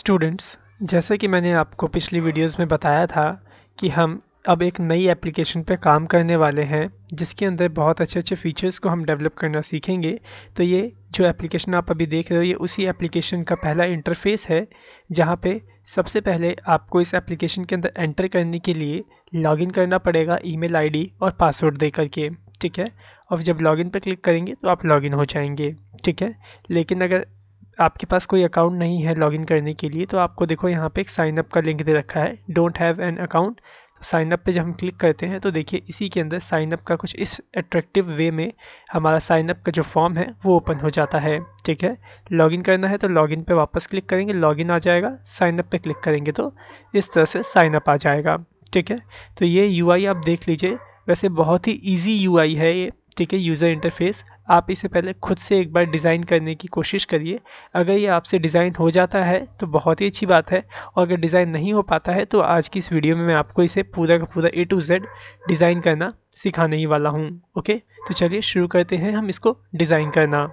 Students, जैसे कि मैंने आपको पिछली वीडियोस में बताया था कि हम अब एक नई एप्लीकेशन पे काम करने वाले हैं जिसके अंदर बहुत अच्छे अच्छे फीचर्स को हम डेवलप करना सीखेंगे। तो ये जो एप्लीकेशन आप अभी देख रहे हो ये उसी एप्लीकेशन का पहला इंटरफेस है, जहाँ पे सबसे पहले आपको इस एप्लीकेशन के अंदर एंटर करने के लिए लॉगिन करना पड़ेगा ईमेल आईडी और पासवर्ड दे करके। ठीक है, और जब लॉगिन पर क्लिक करेंगे तो आप लॉगिन हो जाएंगे। ठीक है, लेकिन अगर आपके पास कोई अकाउंट नहीं है लॉगिन करने के लिए तो आपको देखो यहाँ पे एक साइन अप का लिंक दे रखा है, डोंट हैव एन अकाउंट। तो साइन अप पे जब हम क्लिक करते हैं तो देखिए इसी के अंदर साइन अप का कुछ इस अट्रैक्टिव वे में हमारा साइन अप का जो फॉर्म है वो ओपन हो जाता है। ठीक है, लॉगिन करना है तो लॉगिन पे वापस क्लिक करेंगे, लॉगिन आ जाएगा। साइन अप पे क्लिक करेंगे तो इस तरह से साइन अप आ जाएगा। ठीक है, तो ये यूआई आप देख लीजिए, वैसे बहुत ही ईजी यूआई है ये। ठीक है, यूज़र इंटरफेस आप इसे पहले खुद से एक बार डिज़ाइन करने की कोशिश करिए। अगर ये आपसे डिज़ाइन हो जाता है तो बहुत ही अच्छी बात है, और अगर डिज़ाइन नहीं हो पाता है तो आज की इस वीडियो में मैं आपको इसे पूरा का पूरा A to Z डिज़ाइन करना सिखाने ही वाला हूँ। ओके, तो चलिए शुरू करते हैं हम इसको डिज़ाइन करना।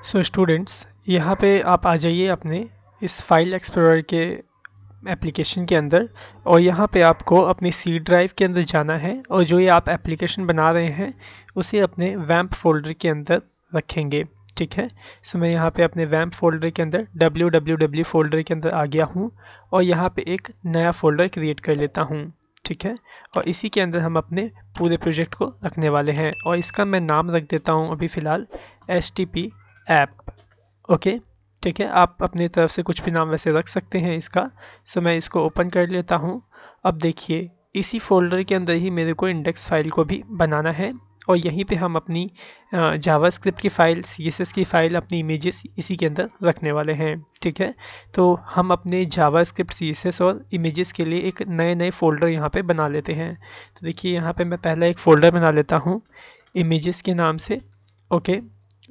सो स्टूडेंट्स, यहाँ पे आप आ जाइए अपने इस फाइल एक्सप्लोरर के एप्लीकेशन के अंदर, और यहाँ पे आपको अपनी सी ड्राइव के अंदर जाना है और जो ये आप एप्लीकेशन बना रहे हैं उसे अपने वैम्प फोल्डर के अंदर रखेंगे। ठीक है, सो मैं यहाँ पे अपने वैम्प फोल्डर के अंदर www फोल्डर के अंदर आ गया हूँ और यहाँ पे एक नया फोल्डर क्रिएट कर लेता हूँ। ठीक है, और इसी के अंदर हम अपने पूरे प्रोजेक्ट को रखने वाले हैं और इसका मैं नाम रख देता हूँ अभी फ़िलहाल HTP ऐप। ओके, ठीक है, आप अपनी तरफ से कुछ भी नाम वैसे रख सकते हैं इसका। सो मैं इसको ओपन कर लेता हूँ। अब देखिए इसी फोल्डर के अंदर ही मेरे को इंडेक्स फाइल को भी बनाना है और यहीं पे हम अपनी जावास्क्रिप्ट की फ़ाइल, CSS की फ़ाइल, अपनी इमेजेस इसी के अंदर रखने वाले हैं। ठीक है, तो हम अपने जावास्क्रिप्ट, CSS और इमेजेस के लिए एक नए नए फ़ोल्डर यहाँ पे बना लेते हैं। तो देखिए यहाँ पे मैं पहला एक फ़ोल्डर बना लेता हूँ इमेजेस के नाम से। ओके,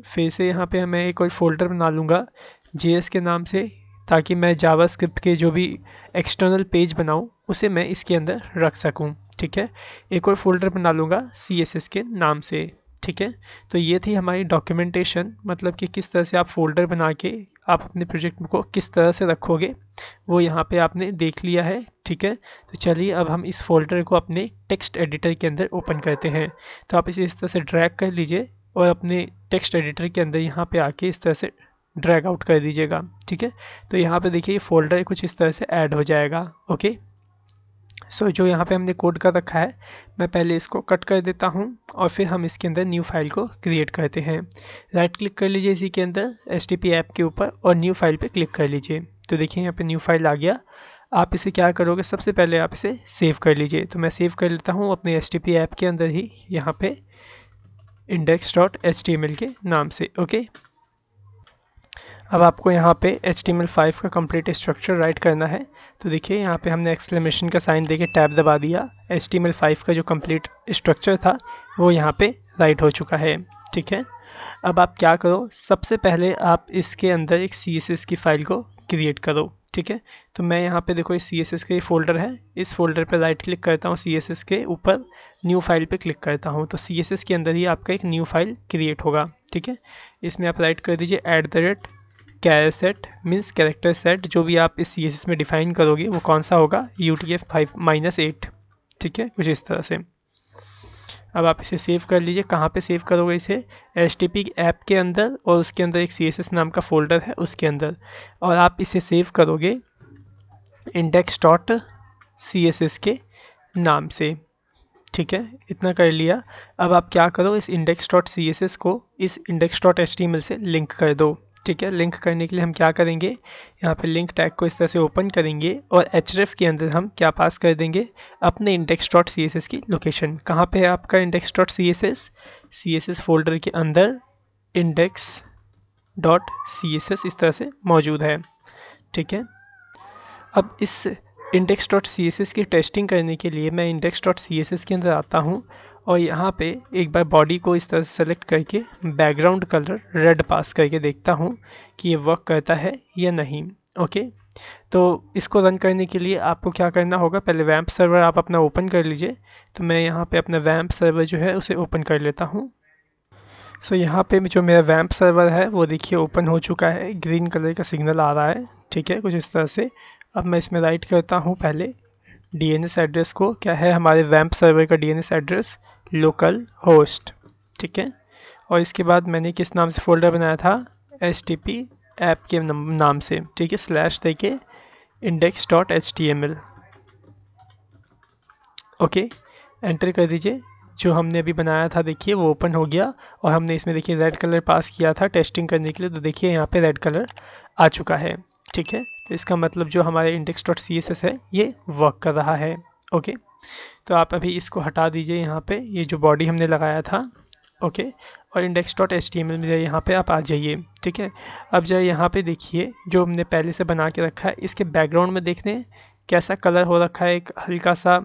फिर से यहाँ पे मैं एक और फोल्डर बना लूँगा JS के नाम से, ताकि मैं जावास्क्रिप्ट के जो भी एक्सटर्नल पेज बनाऊँ उसे मैं इसके अंदर रख सकूँ। ठीक है, एक और फोल्डर बना लूँगा CSS के नाम से। ठीक है, तो ये थी हमारी डॉक्यूमेंटेशन, मतलब कि किस तरह से आप फोल्डर बना के आप अपने प्रोजेक्ट को किस तरह से रखोगे वो यहाँ पे आपने देख लिया है। ठीक है, तो चलिए अब हम इस फोल्डर को अपने टेक्स्ट एडिटर के अंदर ओपन करते हैं। तो आप इसे इस तरह से ड्रैग कर लीजिए और अपने टेक्स्ट एडिटर के अंदर यहाँ पे आके इस तरह से ड्रैग आउट कर दीजिएगा। ठीक है, तो यहाँ पे देखिए ये फोल्डर कुछ इस तरह से ऐड हो जाएगा। ओके, सो जो यहाँ पे हमने कोड का रखा है मैं पहले इसको कट कर देता हूँ और फिर हम इसके अंदर न्यू फाइल को क्रिएट करते हैं। राइट क्लिक कर लीजिए इसी के अंदर HTP ऐप के ऊपर और न्यू फाइल पे क्लिक कर लीजिए। तो देखिए यहाँ पे न्यू फाइल आ गया। आप इसे क्या करोगे, सबसे पहले आप इसे सेव कर लीजिए। तो मैं सेव कर लेता हूँ अपने HTP ऐप के अंदर ही, यहाँ पे index.html के नाम से। ओके, अब आपको यहाँ पे HTML5 का कंप्लीट स्ट्रक्चर राइट करना है। तो देखिए यहाँ पे हमने एक्सक्लेमेशन का साइन देके टैब दबा दिया। HTML5 का जो कंप्लीट स्ट्रक्चर था वो यहाँ पे राइट हो चुका है। ठीक है, अब आप क्या करो, सबसे पहले आप इसके अंदर एक CSS की फ़ाइल को क्रिएट करो। ठीक है, तो मैं यहाँ पे देखो इस CSS का ये फोल्डर है, इस फोल्डर पे राइट क्लिक करता हूँ, CSS के ऊपर न्यू फाइल पे क्लिक करता हूँ। तो CSS के अंदर ही आपका एक न्यू फाइल क्रिएट होगा। ठीक है, इसमें आप राइट कर दीजिए @charset मीन्स कैरेक्टर सेट, जो भी आप इस CSS में डिफाइन करोगे वो कौन सा होगा, UTF-8। ठीक है, कुछ इस तरह से। अब आप इसे सेव कर लीजिए। कहाँ पे सेव करोगे इसे, HTP ऐप के अंदर और उसके अंदर एक CSS नाम का फोल्डर है उसके अंदर, और आप इसे सेव करोगे index.css के नाम से। ठीक है, इतना कर लिया। अब आप क्या करो, इस index.css को इस index.html से लिंक कर दो। ठीक है, लिंक करने के लिए हम क्या करेंगे, यहाँ पे लिंक टैग को इस तरह से ओपन करेंगे और href के अंदर हम क्या पास कर देंगे, अपने index.css की लोकेशन। कहाँ पे है आपका index.css, CSS फोल्डर के अंदर index.css इस तरह से मौजूद है। ठीक है, अब इस index.css की टेस्टिंग करने के लिए मैं index.css के अंदर आता हूँ और यहाँ पे एक बार बॉडी को इस तरह से सेलेक्ट करके बैकग्राउंड कलर रेड पास करके देखता हूँ कि ये वर्क करता है या नहीं। ओके, तो इसको रन करने के लिए आपको क्या करना होगा, पहले वैम्प सर्वर आप अपना ओपन कर लीजिए। तो मैं यहाँ पे अपना वैम्प सर्वर जो है उसे ओपन कर लेता हूँ। सो यहाँ पे जो मेरा वैम्प सर्वर है वो देखिए ओपन हो चुका है, ग्रीन कलर का सिग्नल आ रहा है। ठीक है, कुछ इस तरह से। अब मैं इसमें राइट करता हूँ पहले डीएनएस एड्रेस को, क्या है हमारे वैम्प सर्वर का डीएनएस एड्रेस लोकल होस्ट, ठीक है। और इसके बाद मैंने किस नाम से फोल्डर बनाया था, HTTP ऐप के नाम से, ठीक है, स्लैश देके index.html, ओके, एंटर कर दीजिए। जो हमने अभी बनाया था देखिए वो ओपन हो गया, और हमने इसमें देखिए रेड कलर पास किया था टेस्टिंग करने के लिए, तो देखिए यहाँ पे रेड कलर आ चुका है, ठीक है। तो इसका मतलब जो हमारे index.css है ये वर्क कर रहा है, ओके। तो आप अभी इसको हटा दीजिए यहाँ पे, ये जो बॉडी हमने लगाया था, ओके। और index.html में यहाँ पे आप आ जाइए, ठीक है। अब जो यहाँ पे देखिए जो हमने पहले से बना के रखा है, इसके बैकग्राउंड में देखते हैं कैसा कलर हो रखा है, एक हल्का सा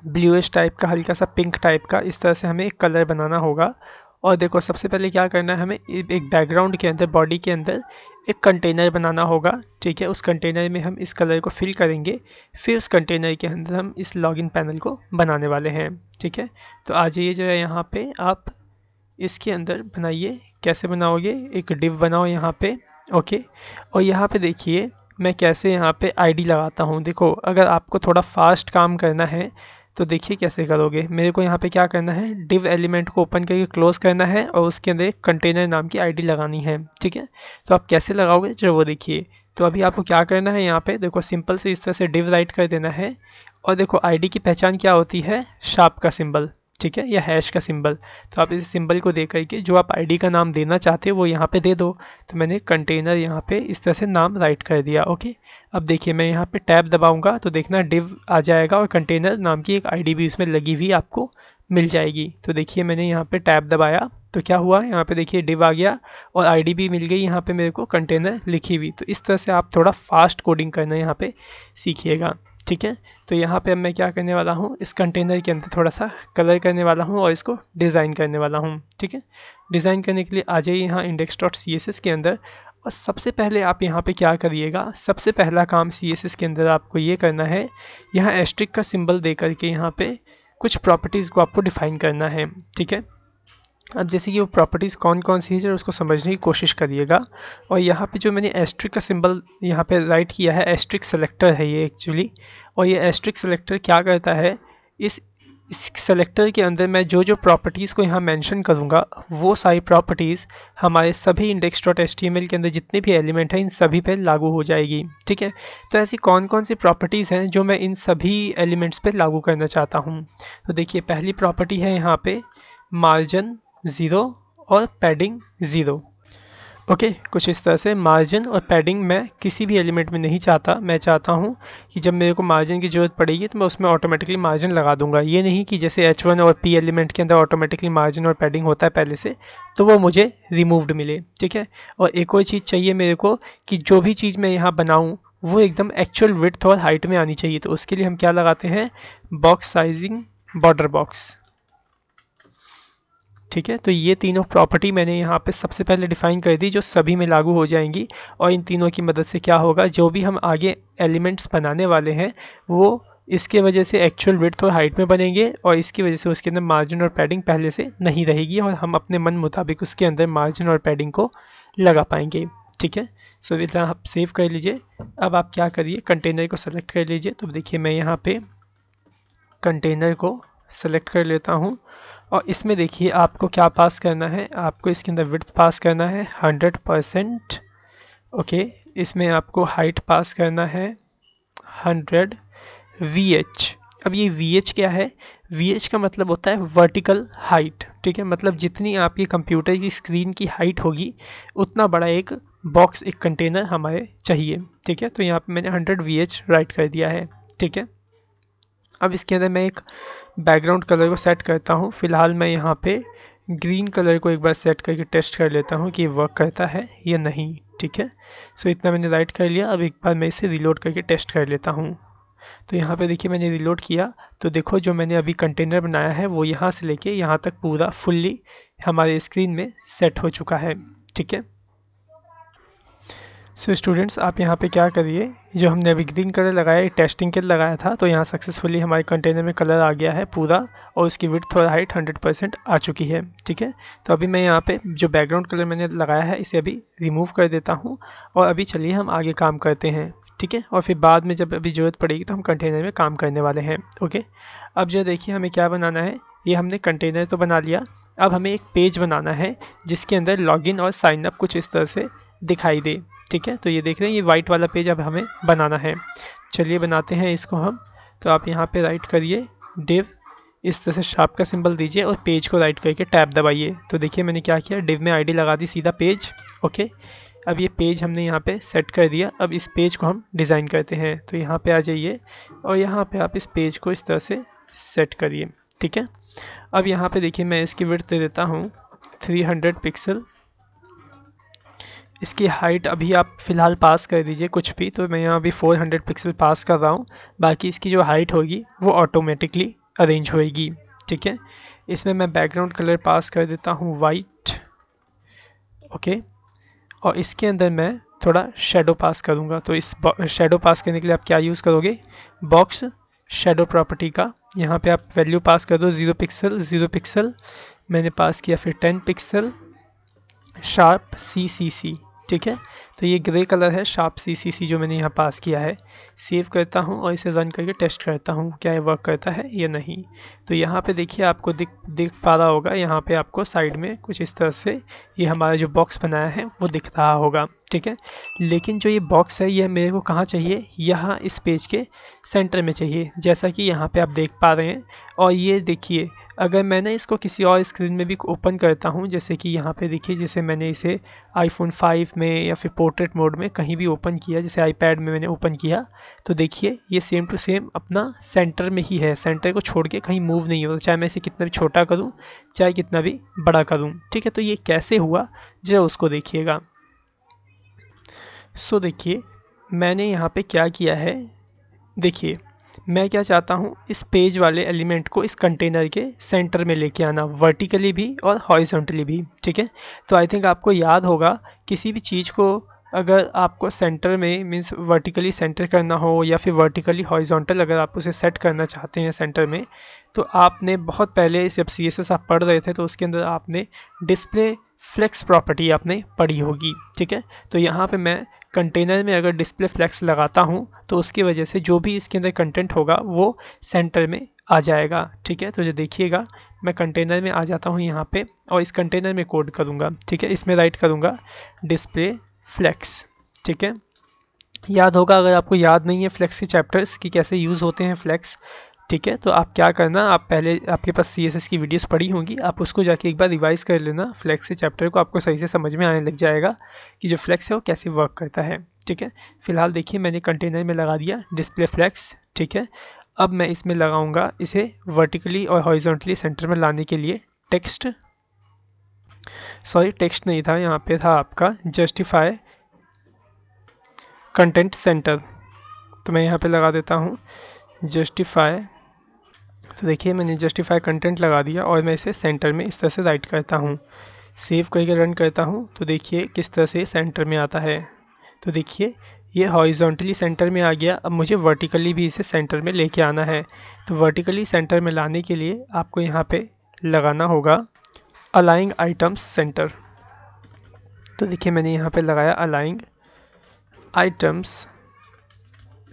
ब्लूइश टाइप का, हल्का सा पिंक टाइप का, इस तरह से हमें एक कलर बनाना होगा। और देखो सबसे पहले क्या करना है, हमें एक बैकग्राउंड के अंदर, बॉडी के अंदर एक कंटेनर बनाना होगा, ठीक है। उस कंटेनर में हम इस कलर को फिल करेंगे, फिर उस कंटेनर के अंदर हम इस लॉगिन पैनल को बनाने वाले हैं, ठीक है। तो आ जाइए जो है यहाँ पे, आप इसके अंदर बनाइए। कैसे बनाओगे, एक डिव बनाओ यहाँ पे, ओके। और यहाँ पे देखिए मैं कैसे यहाँ पे आईडी लगाता हूँ। देखो अगर आपको थोड़ा फास्ट काम करना है तो देखिए कैसे करोगे। मेरे को यहाँ पे क्या करना है, डिव एलिमेंट को ओपन करके क्लोज करना है और उसके अंदर एक कंटेनर नाम की आईडी लगानी है, ठीक है। तो आप कैसे लगाओगे चलो वो देखिए। तो अभी आपको क्या करना है, यहाँ पे देखो सिंपल से इस तरह से डिव राइट कर देना है, और देखो आईडी की पहचान क्या होती है, शार्प का सिंबल, ठीक है, या हैश का सिंबल। तो आप इस सिंबल को दे करके जो आप आईडी का नाम देना चाहते हो वो यहाँ पे दे दो। तो मैंने कंटेनर यहाँ पे इस तरह से नाम राइट कर दिया, ओके। अब देखिए मैं यहाँ पे टैब दबाऊंगा तो देखना डिव आ जाएगा और कंटेनर नाम की एक आईडी भी उसमें लगी हुई आपको मिल जाएगी। तो देखिए मैंने यहाँ पे टैब दबाया तो क्या हुआ, यहाँ पे देखिए डिव आ गया और आईडी भी मिल गई यहाँ पे मेरे को कंटेनर लिखी हुई। तो इस तरह से आप थोड़ा फास्ट कोडिंग करना यहाँ पे सीखिएगा, ठीक है। तो यहाँ पे अब मैं क्या करने वाला हूँ, इस कंटेनर के अंदर थोड़ा सा कलर करने वाला हूँ और इसको डिज़ाइन करने वाला हूँ, ठीक है। डिज़ाइन करने के लिए आ जाइए यहाँ index.css के अंदर, और सबसे पहले आप यहाँ पे क्या करिएगा, सबसे पहला काम CSS के अंदर आपको ये करना है, यहाँ एस्ट्रिक का सिंबल दे करके यहाँ पे कुछ प्रॉपर्टीज़ को आपको डिफाइन करना है, ठीक है। अब जैसे कि वो प्रॉपर्टीज़ कौन कौन सी है उसको समझने की कोशिश करिएगा। और यहाँ पे जो मैंने एस्ट्रिक का सिंबल यहाँ पे राइट किया है, एस्ट्रिक सेलेक्टर है ये एक्चुअली। और ये एस्ट्रिक सेलेक्टर क्या करता है, इस सेलेक्टर के अंदर मैं जो जो प्रॉपर्टीज़ को यहाँ मेंशन करूँगा वो सारी प्रॉपर्टीज़ हमारे सभी index.html के अंदर जितने भी एलिमेंट हैं इन सभी पे लागू हो जाएगी, ठीक है। तो ऐसी कौन कौन सी प्रॉपर्टीज़ हैं जो मैं इन सभी एलिमेंट्स पे लागू करना चाहता हूँ। तो देखिए पहली प्रॉपर्टी है यहाँ पे मार्जिन 0 और पैडिंग 0, ओके। कुछ इस तरह से मार्जिन और पैडिंग मैं किसी भी एलिमेंट में नहीं चाहता। मैं चाहता हूँ कि जब मेरे को मार्जिन की ज़रूरत पड़ेगी तो मैं उसमें ऑटोमेटिकली मार्जिन लगा दूंगा। ये नहीं कि जैसे H1 और P एलिमेंट के अंदर ऑटोमेटिकली मार्जिन और पैडिंग होता है पहले से, तो वो मुझे रिमूव्ड मिले, ठीक है। और एक और चीज़ चाहिए मेरे को कि जो भी चीज़ मैं यहाँ बनाऊँ वो एकदम एक्चुअल विड्थ और हाइट में आनी चाहिए। तो उसके लिए हम क्या लगाते हैं, बॉक्स साइजिंग बॉर्डर बॉक्स, ठीक है। तो ये तीनों प्रॉपर्टी मैंने यहाँ पे सबसे पहले डिफाइन कर दी जो सभी में लागू हो जाएंगी। और इन तीनों की मदद से क्या होगा, जो भी हम आगे एलिमेंट्स बनाने वाले हैं वो इसके वजह से एक्चुअल विड्थ और हाइट में बनेंगे, और इसकी वजह से उसके अंदर मार्जिन और पैडिंग पहले से नहीं रहेगी और हम अपने मन मुताबिक उसके अंदर मार्जिन और पैडिंग को लगा पाएंगे, ठीक है। सो इतना आप सेव कर लीजिए। अब आप क्या करिए, कंटेनर को सेलेक्ट कर लीजिए। तो देखिए मैं यहाँ पे कंटेनर को सेलेक्ट कर लेता हूँ, और इसमें देखिए आपको क्या पास करना है, आपको इसके अंदर विड्थ पास करना है 100%, ओके। इसमें आपको हाइट पास करना है 100 VH। अब ये VH क्या है, VH का मतलब होता है वर्टिकल हाइट, ठीक है। मतलब जितनी आपकी कंप्यूटर की स्क्रीन की हाइट होगी उतना बड़ा एक बॉक्स, एक कंटेनर हमारे चाहिए, ठीक है। तो यहाँ पे मैंने 100 VH राइट कर दिया है, ठीक है। अब इसके अंदर मैं एक बैकग्राउंड कलर को सेट करता हूँ। फिलहाल मैं यहाँ पे ग्रीन कलर को एक बार सेट करके टेस्ट कर लेता हूँ कि वर्क करता है या नहीं, ठीक है। सो इतना मैंने राइट कर लिया। अब एक बार मैं इसे रिलोड करके टेस्ट कर लेता हूँ। तो यहाँ पे देखिए मैंने रिलोड किया तो देखो जो मैंने अभी कंटेनर बनाया है वो यहाँ से लेके यहाँ तक पूरा फुल्ली हमारे स्क्रीन में सेट हो चुका है, ठीक है। सो स्टूडेंट्स, आप यहाँ पे क्या करिए, जो हमने अभी ग्रीन कलर लगाया है टेस्टिंग के लिए लगाया था, तो यहाँ सक्सेसफुली हमारे कंटेनर में कलर आ गया है पूरा और उसकी विड्थ और हाइट 100% आ चुकी है। ठीक है, तो अभी मैं यहाँ पे जो बैकग्राउंड कलर मैंने लगाया है इसे अभी रिमूव कर देता हूँ और अभी चलिए हम आगे काम करते हैं। ठीक है, और फिर बाद में जब अभी ज़रूरत पड़ेगी तो हम कंटेनर में काम करने वाले हैं। ओके, अब जो देखिए हमें क्या बनाना है, ये हमने कंटेनर तो बना लिया, अब हमें एक पेज बनाना है जिसके अंदर लॉगिन और साइन अप कुछ इस तरह से दिखाई दे। ठीक है, तो ये देख रहे हैं, ये वाइट वाला पेज अब हमें बनाना है। चलिए बनाते हैं इसको हम। तो आप यहाँ पे राइट करिए, डिव, इस तरह से शार्प का सिंबल दीजिए और पेज को राइट करके टैब दबाइए। तो देखिए मैंने क्या किया, डिव में आईडी लगा दी, सीधा पेज। ओके, अब ये पेज हमने यहाँ पे सेट कर दिया। अब इस पेज को हम डिज़ाइन करते हैं। तो यहाँ पे आ जाइए और यहाँ पे आप इस पेज को इस तरह से सेट करिए। ठीक है, अब यहाँ पे देखिए मैं इसकी विड्थ दे देता हूँ 300 पिक्सल। इसकी हाइट अभी आप फ़िलहाल पास कर दीजिए कुछ भी, तो मैं यहाँ अभी 400 पिक्सल पास कर रहा हूँ। बाकी इसकी जो हाइट होगी वो ऑटोमेटिकली अरेंज होएगी। ठीक है, इसमें मैं बैकग्राउंड कलर पास कर देता हूँ वाइट। ओके, और इसके अंदर मैं थोड़ा शेडो पास करूँगा। तो इस शेडो पास करने के लिए आप क्या यूज़ करोगे, बॉक्स शेडो प्रॉपर्टी का यहाँ पे आप वैल्यू पास कर दो 0 पिक्सल 0 पिक्सल, मैंने पास किया फिर 10 पिक्सल शार्प CCC। ठीक है, तो ये ग्रे कलर है शार्प CCC जो मैंने यहाँ पास किया है। सेव करता हूँ और इसे रन करके टेस्ट करता हूँ क्या ये वर्क करता है या नहीं। तो यहाँ पे देखिए आपको दिख पा रहा होगा, यहाँ पे आपको साइड में कुछ इस तरह से ये हमारा जो बॉक्स बनाया है वो दिख रहा होगा। ठीक है, लेकिन जो ये बॉक्स है ये मेरे को कहाँ चाहिए, यहाँ इस पेज के सेंटर में चाहिए, जैसा कि यहाँ पे आप देख पा रहे हैं। और ये देखिए अगर मैंने इसको किसी और स्क्रीन में भी ओपन करता हूँ, जैसे कि यहाँ पे देखिए, जैसे मैंने इसे आईफोन 5 में या फिर पोर्ट्रेट मोड में कहीं भी ओपन किया, जैसे आईपैड में मैंने ओपन किया, तो देखिए ये सेम टू सेम अपना सेंटर में ही है, सेंटर को छोड़ के कहीं मूव नहीं हो, चाहे मैं इसे कितना भी छोटा करूँ चाहे कितना भी बड़ा करूँ। ठीक है, तो ये कैसे हुआ जरा उसको देखिएगा। सो देखिए मैंने यहाँ पे क्या किया है, देखिए मैं क्या चाहता हूँ, इस पेज वाले एलिमेंट को इस कंटेनर के सेंटर में लेके आना, वर्टिकली भी और हॉरिजॉन्टली भी। ठीक है, तो आई थिंक आपको याद होगा किसी भी चीज़ को अगर आपको सेंटर में मीन्स वर्टिकली सेंटर करना हो या फिर वर्टिकली हॉरिजॉन्टल अगर आप उसे सेट करना चाहते हैं सेंटर में, तो आपने बहुत पहले जब CSS आप पढ़ रहे थे तो उसके अंदर आपने डिस्प्ले फ्लेक्स प्रॉपर्टी आपने पढ़ी होगी। ठीक है, तो यहाँ पे मैं कंटेनर में अगर डिस्प्ले फ्लेक्स लगाता हूँ तो उसकी वजह से जो भी इसके अंदर कंटेंट होगा वो सेंटर में आ जाएगा। ठीक है, तो जो देखिएगा मैं कंटेनर में आ जाता हूँ यहाँ पे और इस कंटेनर में कोड करूँगा। ठीक है, इसमें राइट करूँगा डिस्प्ले फ्लेक्स। ठीक है, याद होगा, अगर आपको याद नहीं है फ्लेक्स के चैप्टर्स कि कैसे यूज़ होते हैं फ्लेक्स, ठीक है, तो आप क्या करना, आप पहले आपके पास CSS की वीडियोस पड़ी होंगी, आप उसको जाके एक बार रिवाइज कर लेना फ्लेक्स के चैप्टर को, आपको सही से समझ में आने लग जाएगा कि जो फ्लेक्स है वो कैसे वर्क करता है। ठीक है, फिलहाल देखिए मैंने कंटेनर में लगा दिया डिस्प्ले फ्लेक्स। ठीक है, अब मैं इसमें लगाऊंगा इसे वर्टिकली और हॉरिजॉन्टली सेंटर में लाने के लिए टेक्स्ट, सॉरी टेक्स्ट नहीं था, यहाँ पे था आपका जस्टिफाई कंटेंट सेंटर। तो मैं यहाँ पे लगा देता हूँ जस्टिफाई। तो देखिए मैंने जस्टिफाई कंटेंट लगा दिया और मैं इसे सेंटर में इस तरह से राइट करता हूँ, सेव करके रन करता हूँ। तो देखिए किस तरह से सेंटर में आता है। तो देखिए ये हॉरिजॉन्टली सेंटर में आ गया। अब मुझे वर्टिकली भी इसे सेंटर में लेके आना है। तो वर्टिकली सेंटर में लाने के लिए आपको यहाँ पे लगाना होगा अलाइंग आइटम्स सेंटर। तो देखिए मैंने यहाँ पे लगाया अलाइंग आइटम्स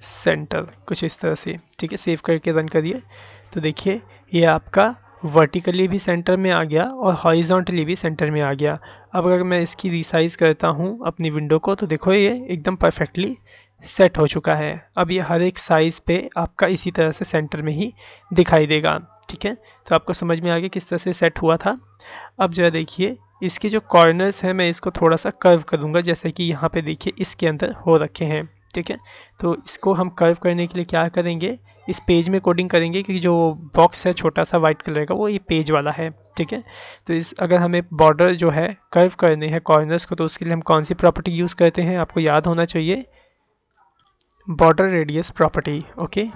सेंटर कुछ इस तरह से। ठीक है, सेव करके रन करिए। तो देखिए ये आपका वर्टिकली भी सेंटर में आ गया और हॉरिजॉन्टली भी सेंटर में आ गया। अब अगर मैं इसकी रिसाइज करता हूँ अपनी विंडो को, तो देखो ये एकदम परफेक्टली सेट हो चुका है। अब ये हर एक साइज़ पे आपका इसी तरह से सेंटर में ही दिखाई देगा। ठीक है, तो आपको समझ में आ गया किस तरह से सेट हुआ था। अब जरा देखिए इसके जो कॉर्नर्स हैं मैं इसको थोड़ा सा कर्व करूँगा, जैसे कि यहाँ पे देखिए इसके अंदर हो रखे हैं। ठीक है, तो इसको हम कर्व करने के लिए क्या करेंगे, इस पेज में कोडिंग करेंगे, क्योंकि जो बॉक्स है छोटा सा वाइट कलर का वो ये पेज वाला है। ठीक है, तो इस अगर हमें बॉर्डर जो है कर्व करने हैं कॉर्नर्स को, तो उसके लिए हम कौन सी प्रॉपर्टी यूज़ करते हैं, आपको याद होना चाहिए, बॉर्डर रेडियस प्रॉपर्टी। ओके,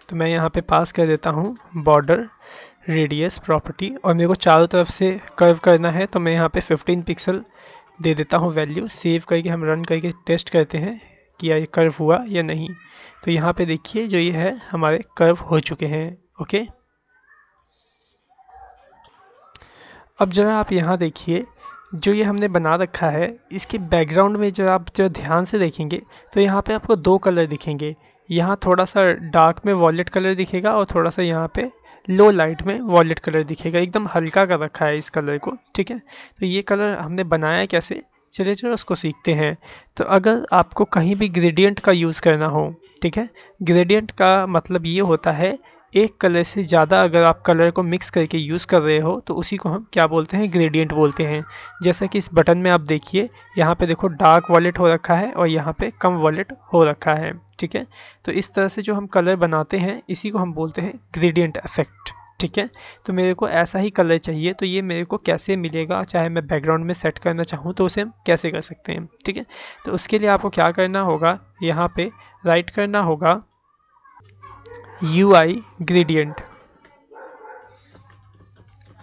तो मैं यहाँ पे पास कर देता हूँ बॉर्डर रेडियस प्रॉपर्टी और मेरे को चारों तरफ से कर्व करना है, तो मैं यहाँ पे 15 पिक्सल दे देता हूँ वैल्यू। सेव करके हम रन करके टेस्ट करते हैं कि ये कर्व हुआ या नहीं। तो यहाँ पे देखिए जो ये है हमारे कर्व हो चुके हैं। ओके, अब जरा आप यहाँ देखिए जो ये हमने बना रखा है इसके बैकग्राउंड में जो आप जो ध्यान से देखेंगे तो यहाँ पे आपको दो कलर दिखेंगे। यहाँ थोड़ा सा डार्क में वॉलेट कलर दिखेगा और थोड़ा सा यहाँ पे लो लाइट में वॉलेट कलर दिखेगा। एकदम हल्का कर रखा है इस कलर को, ठीक है। तो ये कलर हमने बनाया कैसे, चलिए चलो उसको सीखते हैं। तो अगर आपको कहीं भी ग्रेडियंट का यूज़ करना हो, ठीक है, ग्रेडियंट का मतलब ये होता है एक कलर से ज़्यादा अगर आप कलर को मिक्स करके यूज़ कर रहे हो तो उसी को हम क्या बोलते हैं, ग्रेडियंट बोलते हैं। जैसा कि इस बटन में आप देखिए यहाँ पे देखो डार्क वॉलेट हो रखा है और यहाँ पे कम वॉलेट हो रखा है, ठीक है। तो इस तरह से जो हम कलर बनाते हैं इसी को हम बोलते हैं ग्रेडियंट इफेक्ट, ठीक है। तो मेरे को ऐसा ही कलर चाहिए, तो ये मेरे को कैसे मिलेगा, चाहे मैं बैकग्राउंड में सेट करना चाहूँ तो उसे हम कैसे कर सकते हैं, ठीक है। तो उसके लिए आपको क्या करना होगा, यहाँ पे राइट करना होगा UI ग्रेडियंट,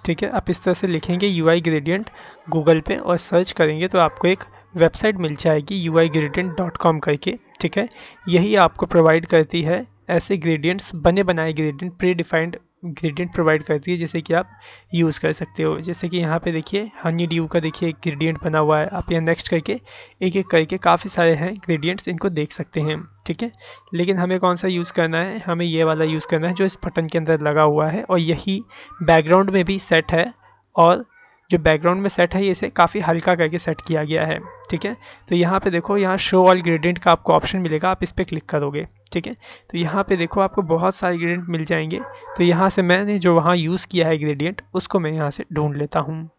ठीक है। आप इस तरह से लिखेंगे UI ग्रेडियंट गूगल पे और सर्च करेंगे तो आपको एक वेबसाइट मिल जाएगी uigradient.com करके, ठीक है। यही आपको प्रोवाइड करती है ऐसे ग्रेडियंट्स, बने बनाए gradient, pre defined gradient provide करती है जिसे कि आप यूज़ कर सकते हो। जैसे कि यहाँ पे देखिए हनी ड्यू का देखिए एक ग्रेडियंट बना हुआ है। आप यहाँ नेक्स्ट करके एक एक करके काफ़ी सारे हैं ग्रेडियंट्स, इनको देख सकते हैं, ठीक है। लेकिन हमें कौन सा यूज़ करना है, हमें ये वाला यूज़ करना है जो इस बटन के अंदर लगा हुआ है और यही बैकग्राउंड में भी सेट है। और जो बैकग्राउंड में सेट है ये इसे काफ़ी हल्का करके सेट किया गया है, ठीक है। तो यहाँ पे देखो यहाँ शो ऑल ग्रेडियंट का आपको ऑप्शन मिलेगा, आप इस पर क्लिक करोगे, ठीक है। तो यहाँ पे देखो आपको बहुत सारे ग्रेडियंट मिल जाएंगे। तो यहाँ से मैंने जो वहाँ यूज़ किया है ग्रेडियंट उसको मैं यहाँ से ढूंढ लेता हूँ।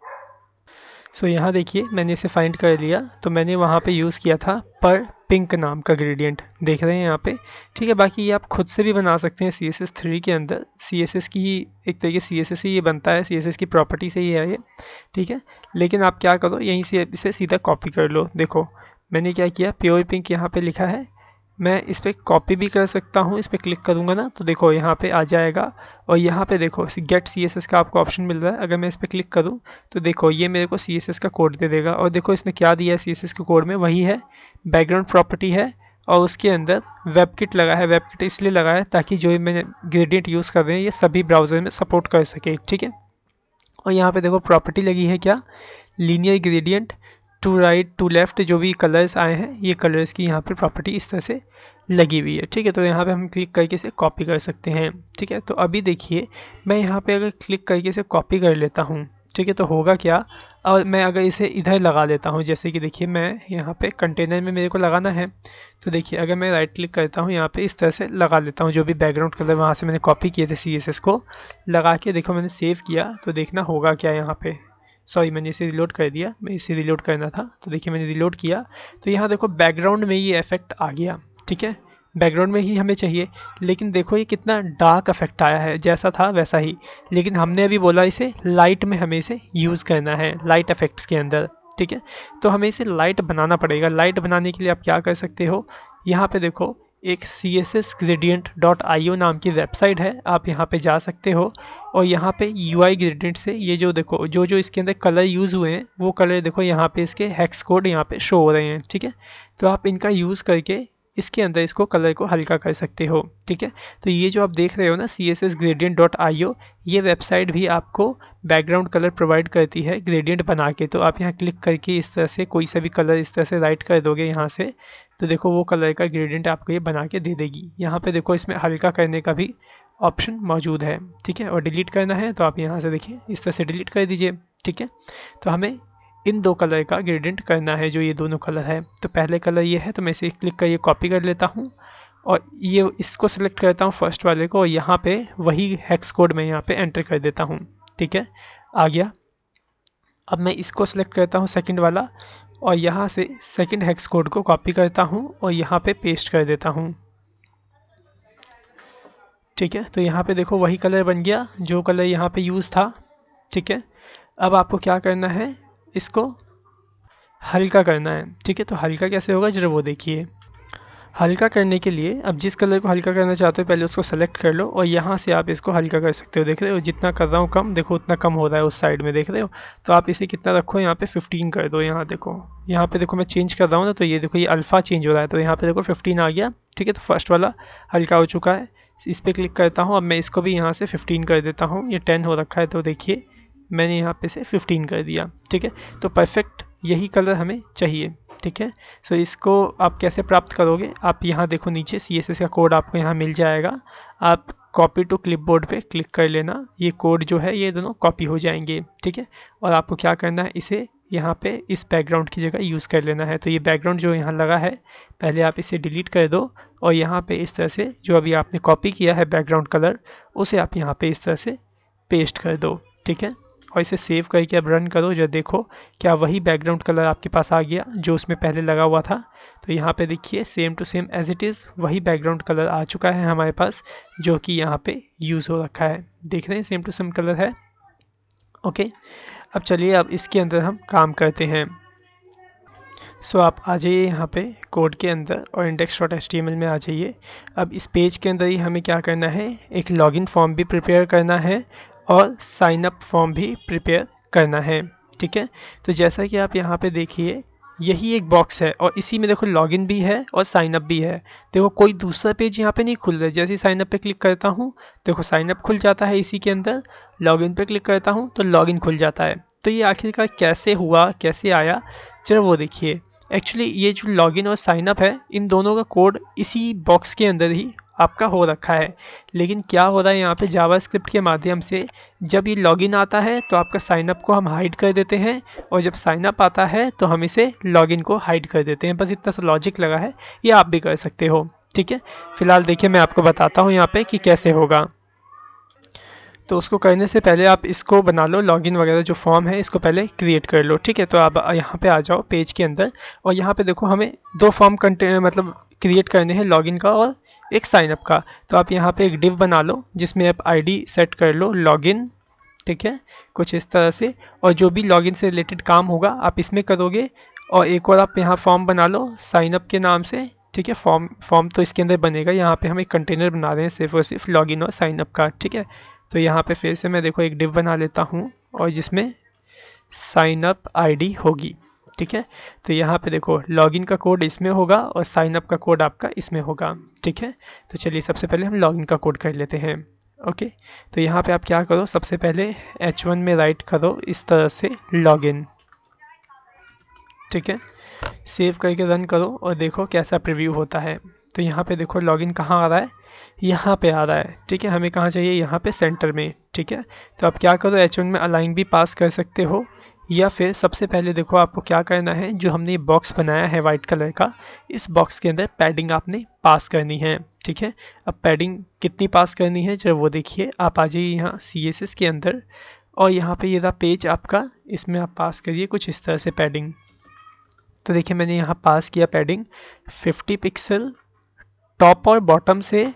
सो यहाँ देखिए मैंने इसे फाइंड कर लिया। तो मैंने वहाँ पे यूज़ किया था पर पिंक नाम का ग्रेडियंट, देख रहे हैं यहाँ पे, ठीक है। बाकी ये आप खुद से भी बना सकते हैं CSS3 के अंदर। CSS की एक तरीके CSS ही ये बनता है, CSS की प्रॉपर्टी से ही है ये, ठीक है। लेकिन आप क्या करो यहीं से इसे सीधा कॉपी कर लो। देखो मैंने क्या किया, प्योर पिंक यहाँ पे लिखा है, मैं इस पर कॉपी भी कर सकता हूँ। इस पर क्लिक करूँगा ना तो देखो यहाँ पे आ जाएगा और यहाँ पे देखो गेट CSS का आपको ऑप्शन मिल रहा है। अगर मैं इस पर क्लिक करूँ तो देखो ये मेरे को CSS का कोड दे देगा। और देखो इसने क्या दिया है CSS के कोड में, वही है बैकग्राउंड प्रॉपर्टी है और उसके अंदर वेबकिट लगा है। वेबकिट इसलिए लगा है ताकि जो मैंने ग्रेडियंट यूज़ कर रहे हैं ये सभी ब्राउज़र में सपोर्ट कर सके, ठीक है। और यहाँ पे देखो प्रॉपर्टी लगी है क्या, linear gradient to right to left, जो भी कलर्स आए हैं ये कलर्स की यहाँ पे प्रॉपर्टी इस तरह से लगी हुई है, ठीक है। तो यहाँ पे हम क्लिक करके इसे कॉपी कर सकते हैं, ठीक है। तो अभी देखिए मैं यहाँ पे अगर क्लिक करके इसे कॉपी कर लेता हूँ, ठीक है, तो होगा क्या, और मैं अगर इसे इधर लगा देता हूँ, जैसे कि देखिए मैं यहाँ पे कंटेनर में मेरे को लगाना है, तो देखिए अगर मैं राइट क्लिक करता हूँ यहाँ पे इस तरह से लगा लेता हूँ जो भी बैकग्राउंड कलर वहाँ से मैंने कॉपी किए थे CSS को लगा के, देखो मैंने सेव किया तो देखना होगा क्या यहाँ पे, सॉरी मैंने इसे रिलोड कर दिया, मैं इसे रिलोड करना था। तो देखिए मैंने रिलोड किया तो यहाँ देखो बैकग्राउंड में ये इफेक्ट आ गया, ठीक है। बैकग्राउंड में ही हमें चाहिए, लेकिन देखो ये कितना डार्क इफेक्ट आया है, जैसा था वैसा ही। लेकिन हमने अभी बोला इसे लाइट में हमें इसे यूज़ करना है, लाइट इफेक्ट्स के अंदर, ठीक है। तो हमें इसे लाइट बनाना पड़ेगा। लाइट बनाने के लिए आप क्या कर सकते हो, यहाँ पे देखो एक cssgradient.io नाम की वेबसाइट है, आप यहाँ पे जा सकते हो और यहाँ पे UI ग्रेडियंट से ये जो देखो जो जो इसके अंदर कलर यूज़ हुए हैं वो कलर देखो यहाँ पे इसके हेक्स कोड यहाँ पे शो हो रहे हैं, ठीक है। तो आप इनका यूज़ करके इसके अंदर इसको कलर को हल्का कर सकते हो, ठीक है। तो ये जो आप देख रहे हो ना cssgradient.io, ये वेबसाइट भी आपको बैकग्राउंड कलर प्रोवाइड करती है ग्रेडियंट बना के। तो आप यहाँ क्लिक करके इस तरह से कोई सा भी कलर इस तरह से राइट कर दोगे यहाँ से, तो देखो वो कलर का ग्रेडियंट आपको ये बना के दे देगी। यहाँ पे देखो इसमें हल्का करने का भी ऑप्शन मौजूद है, ठीक है। और डिलीट करना है तो आप यहाँ से देखिए इस तरह से डिलीट कर दीजिए, ठीक है। तो हमें इन दो कलर का ग्रेडियंट करना है, जो ये दोनों कलर है। तो पहले कलर ये है तो मैं इसे क्लिक करके कॉपी कर लेता हूँ और ये इसको सेलेक्ट करता हूँ फर्स्ट वाले को और यहाँ पे वही हेक्स कोड मैं यहाँ पे एंटर कर देता हूँ, ठीक है, आ गया। अब मैं इसको सेलेक्ट करता हूँ सेकंड वाला और यहाँ से सेकंड हेक्स कोड को कॉपी करता हूँ और यहाँ पे पेस्ट कर देता हूँ, ठीक है। तो यहाँ पे देखो वही कलर बन गया जो कलर यहाँ पे यूज़ था, ठीक है। अब आपको क्या करना है, इसको हल्का करना है, ठीक है। तो हल्का कैसे होगा जरा वो देखिए। हल्का करने के लिए अब जिस कलर को हल्का करना चाहते हो पहले उसको सेलेक्ट कर लो और यहाँ से आप इसको हल्का कर सकते हो। देख रहे हो जितना कर रहा हूँ कम, देखो उतना कम हो रहा है उस साइड में, देख रहे हो। तो आप इसे कितना रखो, यहाँ पे 15 कर दो। यहाँ देखो, यहाँ पे देखो मैं चेंज कर रहा हूँ ना, तो ये देखो ये अल्फ़ा चेंज हो रहा है, तो यहाँ पे देखो 15 आ गया। ठीक है, तो फर्स्ट वाला हल्का हो चुका है। इस पर क्लिक करता हूँ, अब मैं इसको भी यहाँ से 15 कर देता हूँ। ये 10 हो रखा है, तो देखिए मैंने यहाँ पे से 15 कर दिया। ठीक है, तो परफेक्ट यही कलर हमें चाहिए। ठीक है, सो इसको आप कैसे प्राप्त करोगे, आप यहाँ देखो नीचे CSS का कोड आपको यहाँ मिल जाएगा। आप कॉपी टू क्लिपबोर्ड पे क्लिक कर लेना, ये कोड जो है ये दोनों कॉपी हो जाएंगे। ठीक है, और आपको क्या करना है, इसे यहाँ पे इस बैकग्राउंड की जगह यूज़ कर लेना है। तो ये बैकग्राउंड जो यहाँ लगा है पहले आप इसे डिलीट कर दो और यहाँ पे इस तरह से जो अभी आपने कॉपी किया है बैकग्राउंड कलर, उसे आप यहाँ पे इस तरह से पेस्ट कर दो। ठीक है, और इसे सेव करके अब रन करो, जो देखो क्या वही बैकग्राउंड कलर आपके पास आ गया जो उसमें पहले लगा हुआ था। तो यहाँ पे देखिए same to same as it is वही बैकग्राउंड कलर आ चुका है हमारे पास, जो कि यहाँ पे यूज़ हो रखा है। देख रहे हैं सेम टू सेम कलर है। ओके, अब चलिए अब इसके अंदर हम काम करते हैं। सो आप आ जाइए यहाँ पे कोड के अंदर और index.html में आ जाइए। अब इस पेज के अंदर ही हमें क्या करना है, एक लॉगिन फॉर्म भी प्रिपेयर करना है और साइन अप फॉर्म भी प्रिपेयर करना है। ठीक है, तो जैसा कि आप यहाँ पे देखिए यही एक बॉक्स है और इसी में देखो लॉगिन भी है और साइन अप भी है। देखो कोई दूसरा पेज यहाँ पे नहीं खुल रहा है। जैसे ही साइन अप पे क्लिक करता हूँ देखो साइन अप खुल जाता है इसी के अंदर, लॉगिन पे क्लिक करता हूँ तो लॉगिन खुल जाता है। तो ये आखिरकार कैसे हुआ, कैसे आया, चलो वो देखिए। एक्चुअली ये जो लॉगिन और साइन अप है इन दोनों का कोड इसी बॉक्स के अंदर ही आपका हो रखा है। लेकिन क्या हो रहा है यहाँ पे जावास्क्रिप्ट के माध्यम से जब ये लॉगिन आता है तो आपका साइन अप को हम हाइड कर देते हैं और जब साइन अप आता है तो हम इसे लॉगिन को हाइड कर देते हैं। बस इतना सा लॉजिक लगा है, ये आप भी कर सकते हो। ठीक है, फिलहाल देखिए मैं आपको बताता हूँ यहाँ पे कि कैसे होगा। तो उसको करने से पहले आप इसको बना लो, लॉगिन वगैरह जो फॉर्म है इसको पहले क्रिएट कर लो। ठीक है, तो आप यहाँ पे आ जाओ पेज के अंदर और यहाँ पे देखो हमें दो फॉर्म मतलब क्रिएट करने हैं, लॉगिन का और एक साइन अप का। तो आप यहाँ पे एक डिव बना लो जिसमें आप आईडी सेट कर लो लॉगिन। ठीक है, कुछ इस तरह से, और जो भी लॉगिन से रिलेटेड काम होगा आप इसमें करोगे। और एक और आप यहाँ फॉर्म बना लो साइन अप के नाम से। ठीक है, फॉर्म तो इसके अंदर बनेगा, यहाँ पे हम एक कंटेनर बना रहे हैं सिर्फ और सिर्फ लॉगिन और साइन अप का। ठीक है, तो यहाँ पे फिर से मैं देखो एक डिव बना लेता हूँ और जिसमें साइन अप आईडी होगी। ठीक है, तो यहाँ पे देखो लॉगिन का कोड इसमें होगा और साइन अप का कोड आपका इसमें होगा। ठीक है, तो चलिए सबसे पहले हम लॉगिन का कोड कर लेते हैं। ओके, तो यहाँ पे आप क्या करो, सबसे पहले H1 में राइट करो इस तरह से लॉगिन। ठीक है, सेव करके रन करो और देखो कैसा प्रीव्यू होता है। तो यहाँ पे देखो लॉगिन कहाँ आ रहा है, यहाँ पे आ रहा है। ठीक है, हमें कहाँ चाहिए, यहाँ पे सेंटर में। ठीक है, तो आप क्या करो H1 में अलाइन भी पास कर सकते हो या फिर सबसे पहले देखो आपको क्या करना है, जो हमने ये बॉक्स बनाया है वाइट कलर का, इस बॉक्स के अंदर पैडिंग आपने पास करनी है। ठीक है, अब पैडिंग कितनी पास करनी है जब वो देखिए, आप आ जाइए यहाँ CSS के अंदर और यहाँ पे ये रहा पेज आपका, इसमें आप पास करिए कुछ इस तरह से पैडिंग। तो देखिए मैंने यहाँ पास किया पैडिंग 50 पिक्सल टॉप और बॉटम से,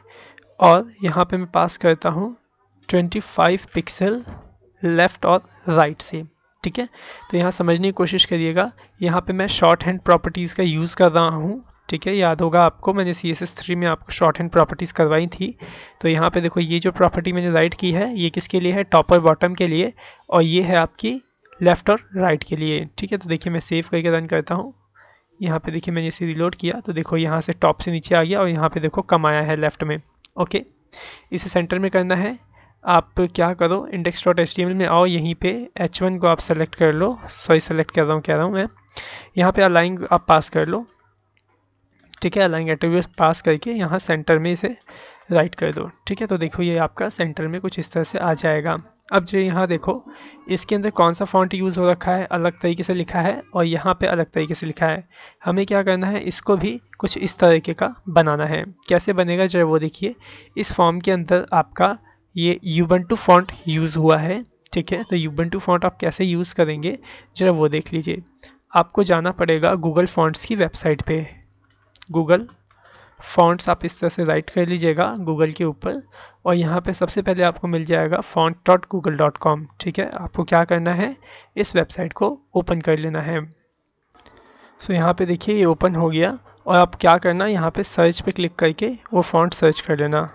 और यहाँ पे मैं पास करता हूँ 25 पिक्सल लेफ़्ट और राइट से। ठीक है, तो यहाँ समझने की कोशिश करिएगा, यहाँ पे मैं शॉर्ट हैंड प्रॉपर्टीज़ का यूज़ कर रहा हूँ। ठीक है, याद होगा आपको मैंने CSS3 में आपको शॉर्ट हैंड प्रॉपर्टीज़ करवाई थी। तो यहाँ पे देखो ये जो प्रॉपर्टी मैंने राइट की है ये किसके लिए है, टॉप और बॉटम के लिए, और ये है आपकी लेफ़्ट और राइट के लिए। ठीक है, तो देखिए मैं सेव करके रन करता हूँ। यहाँ पे देखिए मैंने इसे रिलोड किया तो देखो यहाँ से टॉप से नीचे आ गया और यहाँ पे देखो कम आया है लेफ्ट में। ओके, इसे सेंटर में करना है। आप क्या करो, index.html में आओ, यहीं पे H1 को आप सेलेक्ट कर लो, सॉरी सेलेक्ट कर रहा हूँ मैं। यहाँ पे अलाइन आप पास कर लो। ठीक है, अलाइन एट्रीब्यूट पास करके यहाँ सेंटर में इसे राइट कर दो। ठीक है, तो देखो ये आपका सेंटर में कुछ इस तरह से आ जाएगा। अब जो यहाँ देखो इसके अंदर कौन सा फॉन्ट यूज़ हो रखा है, अलग तरीके से लिखा है और यहाँ पे अलग तरीके से लिखा है। हमें क्या करना है, इसको भी कुछ इस तरीके का बनाना है। कैसे बनेगा जरा वो देखिए, इस फॉर्म के अंदर आपका ये यूबंटू फॉन्ट यूज़ हुआ है। ठीक है, तो यूबंटू फॉन्ट आप कैसे यूज़ करेंगे जरा वो देख लीजिए। आपको जाना पड़ेगा गूगल फॉन्ट्स की वेबसाइट पे, गूगल फॉन्ट्स आप इस तरह से राइट कर लीजिएगा गूगल के ऊपर, और यहाँ पे सबसे पहले आपको मिल जाएगा font.google.com। ठीक है, आपको क्या करना है, इस वेबसाइट को ओपन कर लेना है। सो यहाँ पे देखिए ये ओपन हो गया और अब क्या करना, यहाँ पे सर्च पे क्लिक करके वो फॉन्ट सर्च कर लेना।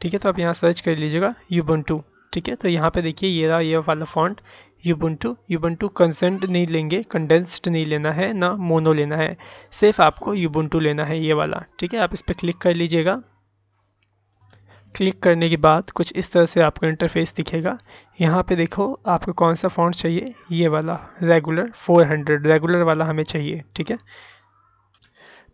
ठीक है, तो आप यहाँ सर्च कर लीजिएगा यूबुंटू। ठीक है, तो यहाँ पे देखिए ये रहा ये वाला फॉन्ट यूबुंटू। यूबुंटू कंसेंट नहीं लेंगे, कंडेंस्ड नहीं लेना है, ना मोनो लेना है, सिर्फ आपको यूबुंटू लेना है ये वाला। ठीक है, आप इस पर क्लिक कर लीजिएगा। क्लिक करने के बाद कुछ इस तरह से आपका इंटरफेस दिखेगा। यहाँ पे देखो आपको कौन सा फॉन्ट चाहिए, ये वाला रेगुलर 400 रेगुलर वाला हमें चाहिए। ठीक है,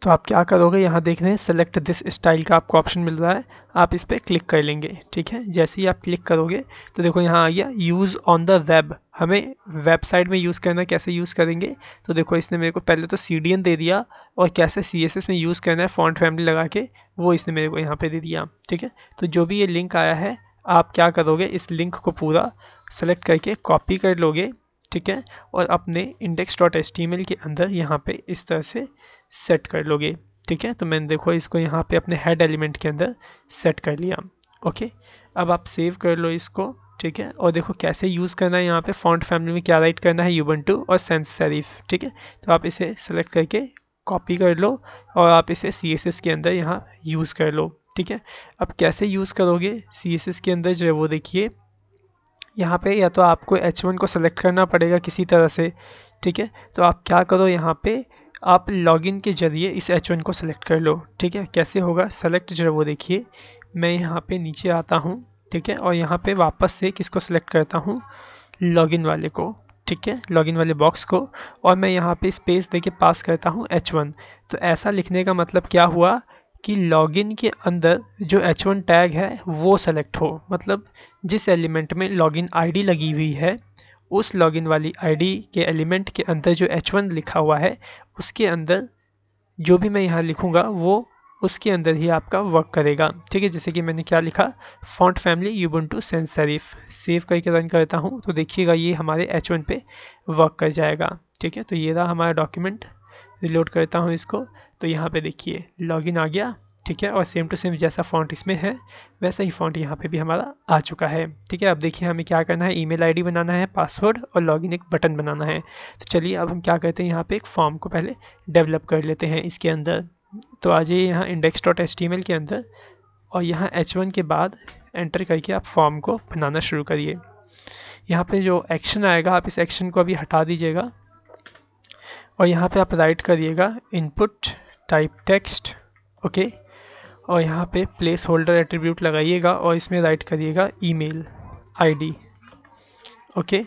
तो आप क्या करोगे, यहाँ देख रहे हैं सेलेक्ट दिस स्टाइल का आपको ऑप्शन मिल रहा है, आप इस पर क्लिक कर लेंगे। ठीक है, जैसे ही आप क्लिक करोगे तो देखो यहाँ आ गया यूज़ ऑन द वेब, हमें वेबसाइट में यूज़ करना है। कैसे यूज़ करेंगे, तो देखो इसने मेरे को पहले तो CDN दे दिया, और कैसे CSS में यूज़ करना है फॉन्ट फैमिली लगा के, वो इसने मेरे को यहाँ पे दे दिया। ठीक है, तो जो भी ये लिंक आया है आप क्या करोगे, इस लिंक को पूरा सेलेक्ट करके कॉपी कर लोगे। ठीक है, और अपने index.html के अंदर यहाँ पे इस तरह से सेट कर लोगे। ठीक है, तो मैंने देखो इसको यहाँ पे अपने हेड एलिमेंट के अंदर सेट कर लिया। ओके, अब आप सेव कर लो इसको। ठीक है, और देखो कैसे यूज़ करना है, यहाँ पे फॉन्ट फैमिली में क्या राइट करना है, यूबुंटू और सैंस सेरिफ। ठीक है, तो आप इसे सेलेक्ट करके कॉपी कर लो और आप इसे CSS के अंदर यहाँ यूज़ कर लो। ठीक है, अब कैसे यूज़ करोगे CSS के अंदर जो है वो देखिए, यहाँ पे या तो आपको H1 को सेलेक्ट करना पड़ेगा किसी तरह से। ठीक है, तो आप क्या करो, यहाँ पे आप लॉगिन के जरिए इस H1 को सेलेक्ट कर लो। ठीक है, कैसे होगा सेलेक्ट जो है वो देखिए, मैं यहाँ पे नीचे आता हूँ। ठीक है, और यहाँ पे वापस से किसको सेलेक्ट करता हूँ, लॉगिन वाले को। ठीक है, लॉगिन वाले बॉक्स को, और मैं यहाँ पे स्पेस देके पास करता हूँ H1। तो ऐसा लिखने का मतलब क्या हुआ कि लॉगिन के अंदर जो H1 टैग है वो सेलेक्ट हो, मतलब जिस एलिमेंट में लॉगिन आईडी लगी हुई है उस लॉगिन वाली आईडी के एलिमेंट के अंदर जो H1 लिखा हुआ है उसके अंदर जो भी मैं यहाँ लिखूँगा वो उसके अंदर ही आपका वर्क करेगा। ठीक है, जैसे कि मैंने क्या लिखा, font family Ubuntu sans serif, save करके रन करता हूँ तो देखिएगा ये हमारे H1 पे वर्क कर जाएगा। ठीक है, तो ये रहा हमारा डॉक्यूमेंट। रिलोड करता हूँ इसको, तो यहाँ पे देखिए लॉगिन आ गया। ठीक है, और सेम टू सेम जैसा फॉन्ट इसमें है वैसा ही फॉन्ट यहाँ पे भी हमारा आ चुका है। ठीक है, अब देखिए हमें क्या करना है, ईमेल आईडी बनाना है, पासवर्ड और लॉगिन एक बटन बनाना है। तो चलिए अब हम क्या करते हैं, यहाँ पे एक फॉर्म को पहले डेवलप कर लेते हैं इसके अंदर। तो आ जाइए यहाँ index.html के अंदर, और यहाँ H1 के बाद एंटर करके आप फॉर्म को बनाना शुरू करिए। यहाँ पे जो एक्शन आएगा आप इस एक्शन को अभी हटा दीजिएगा, और यहाँ पे आप राइट करिएगा इनपुट टाइप टेक्स्ट। ओके, और यहाँ पे प्लेस होल्डर एट्रीब्यूट लगाइएगा और इसमें राइट करिएगा ईमेल आईडी। ओके,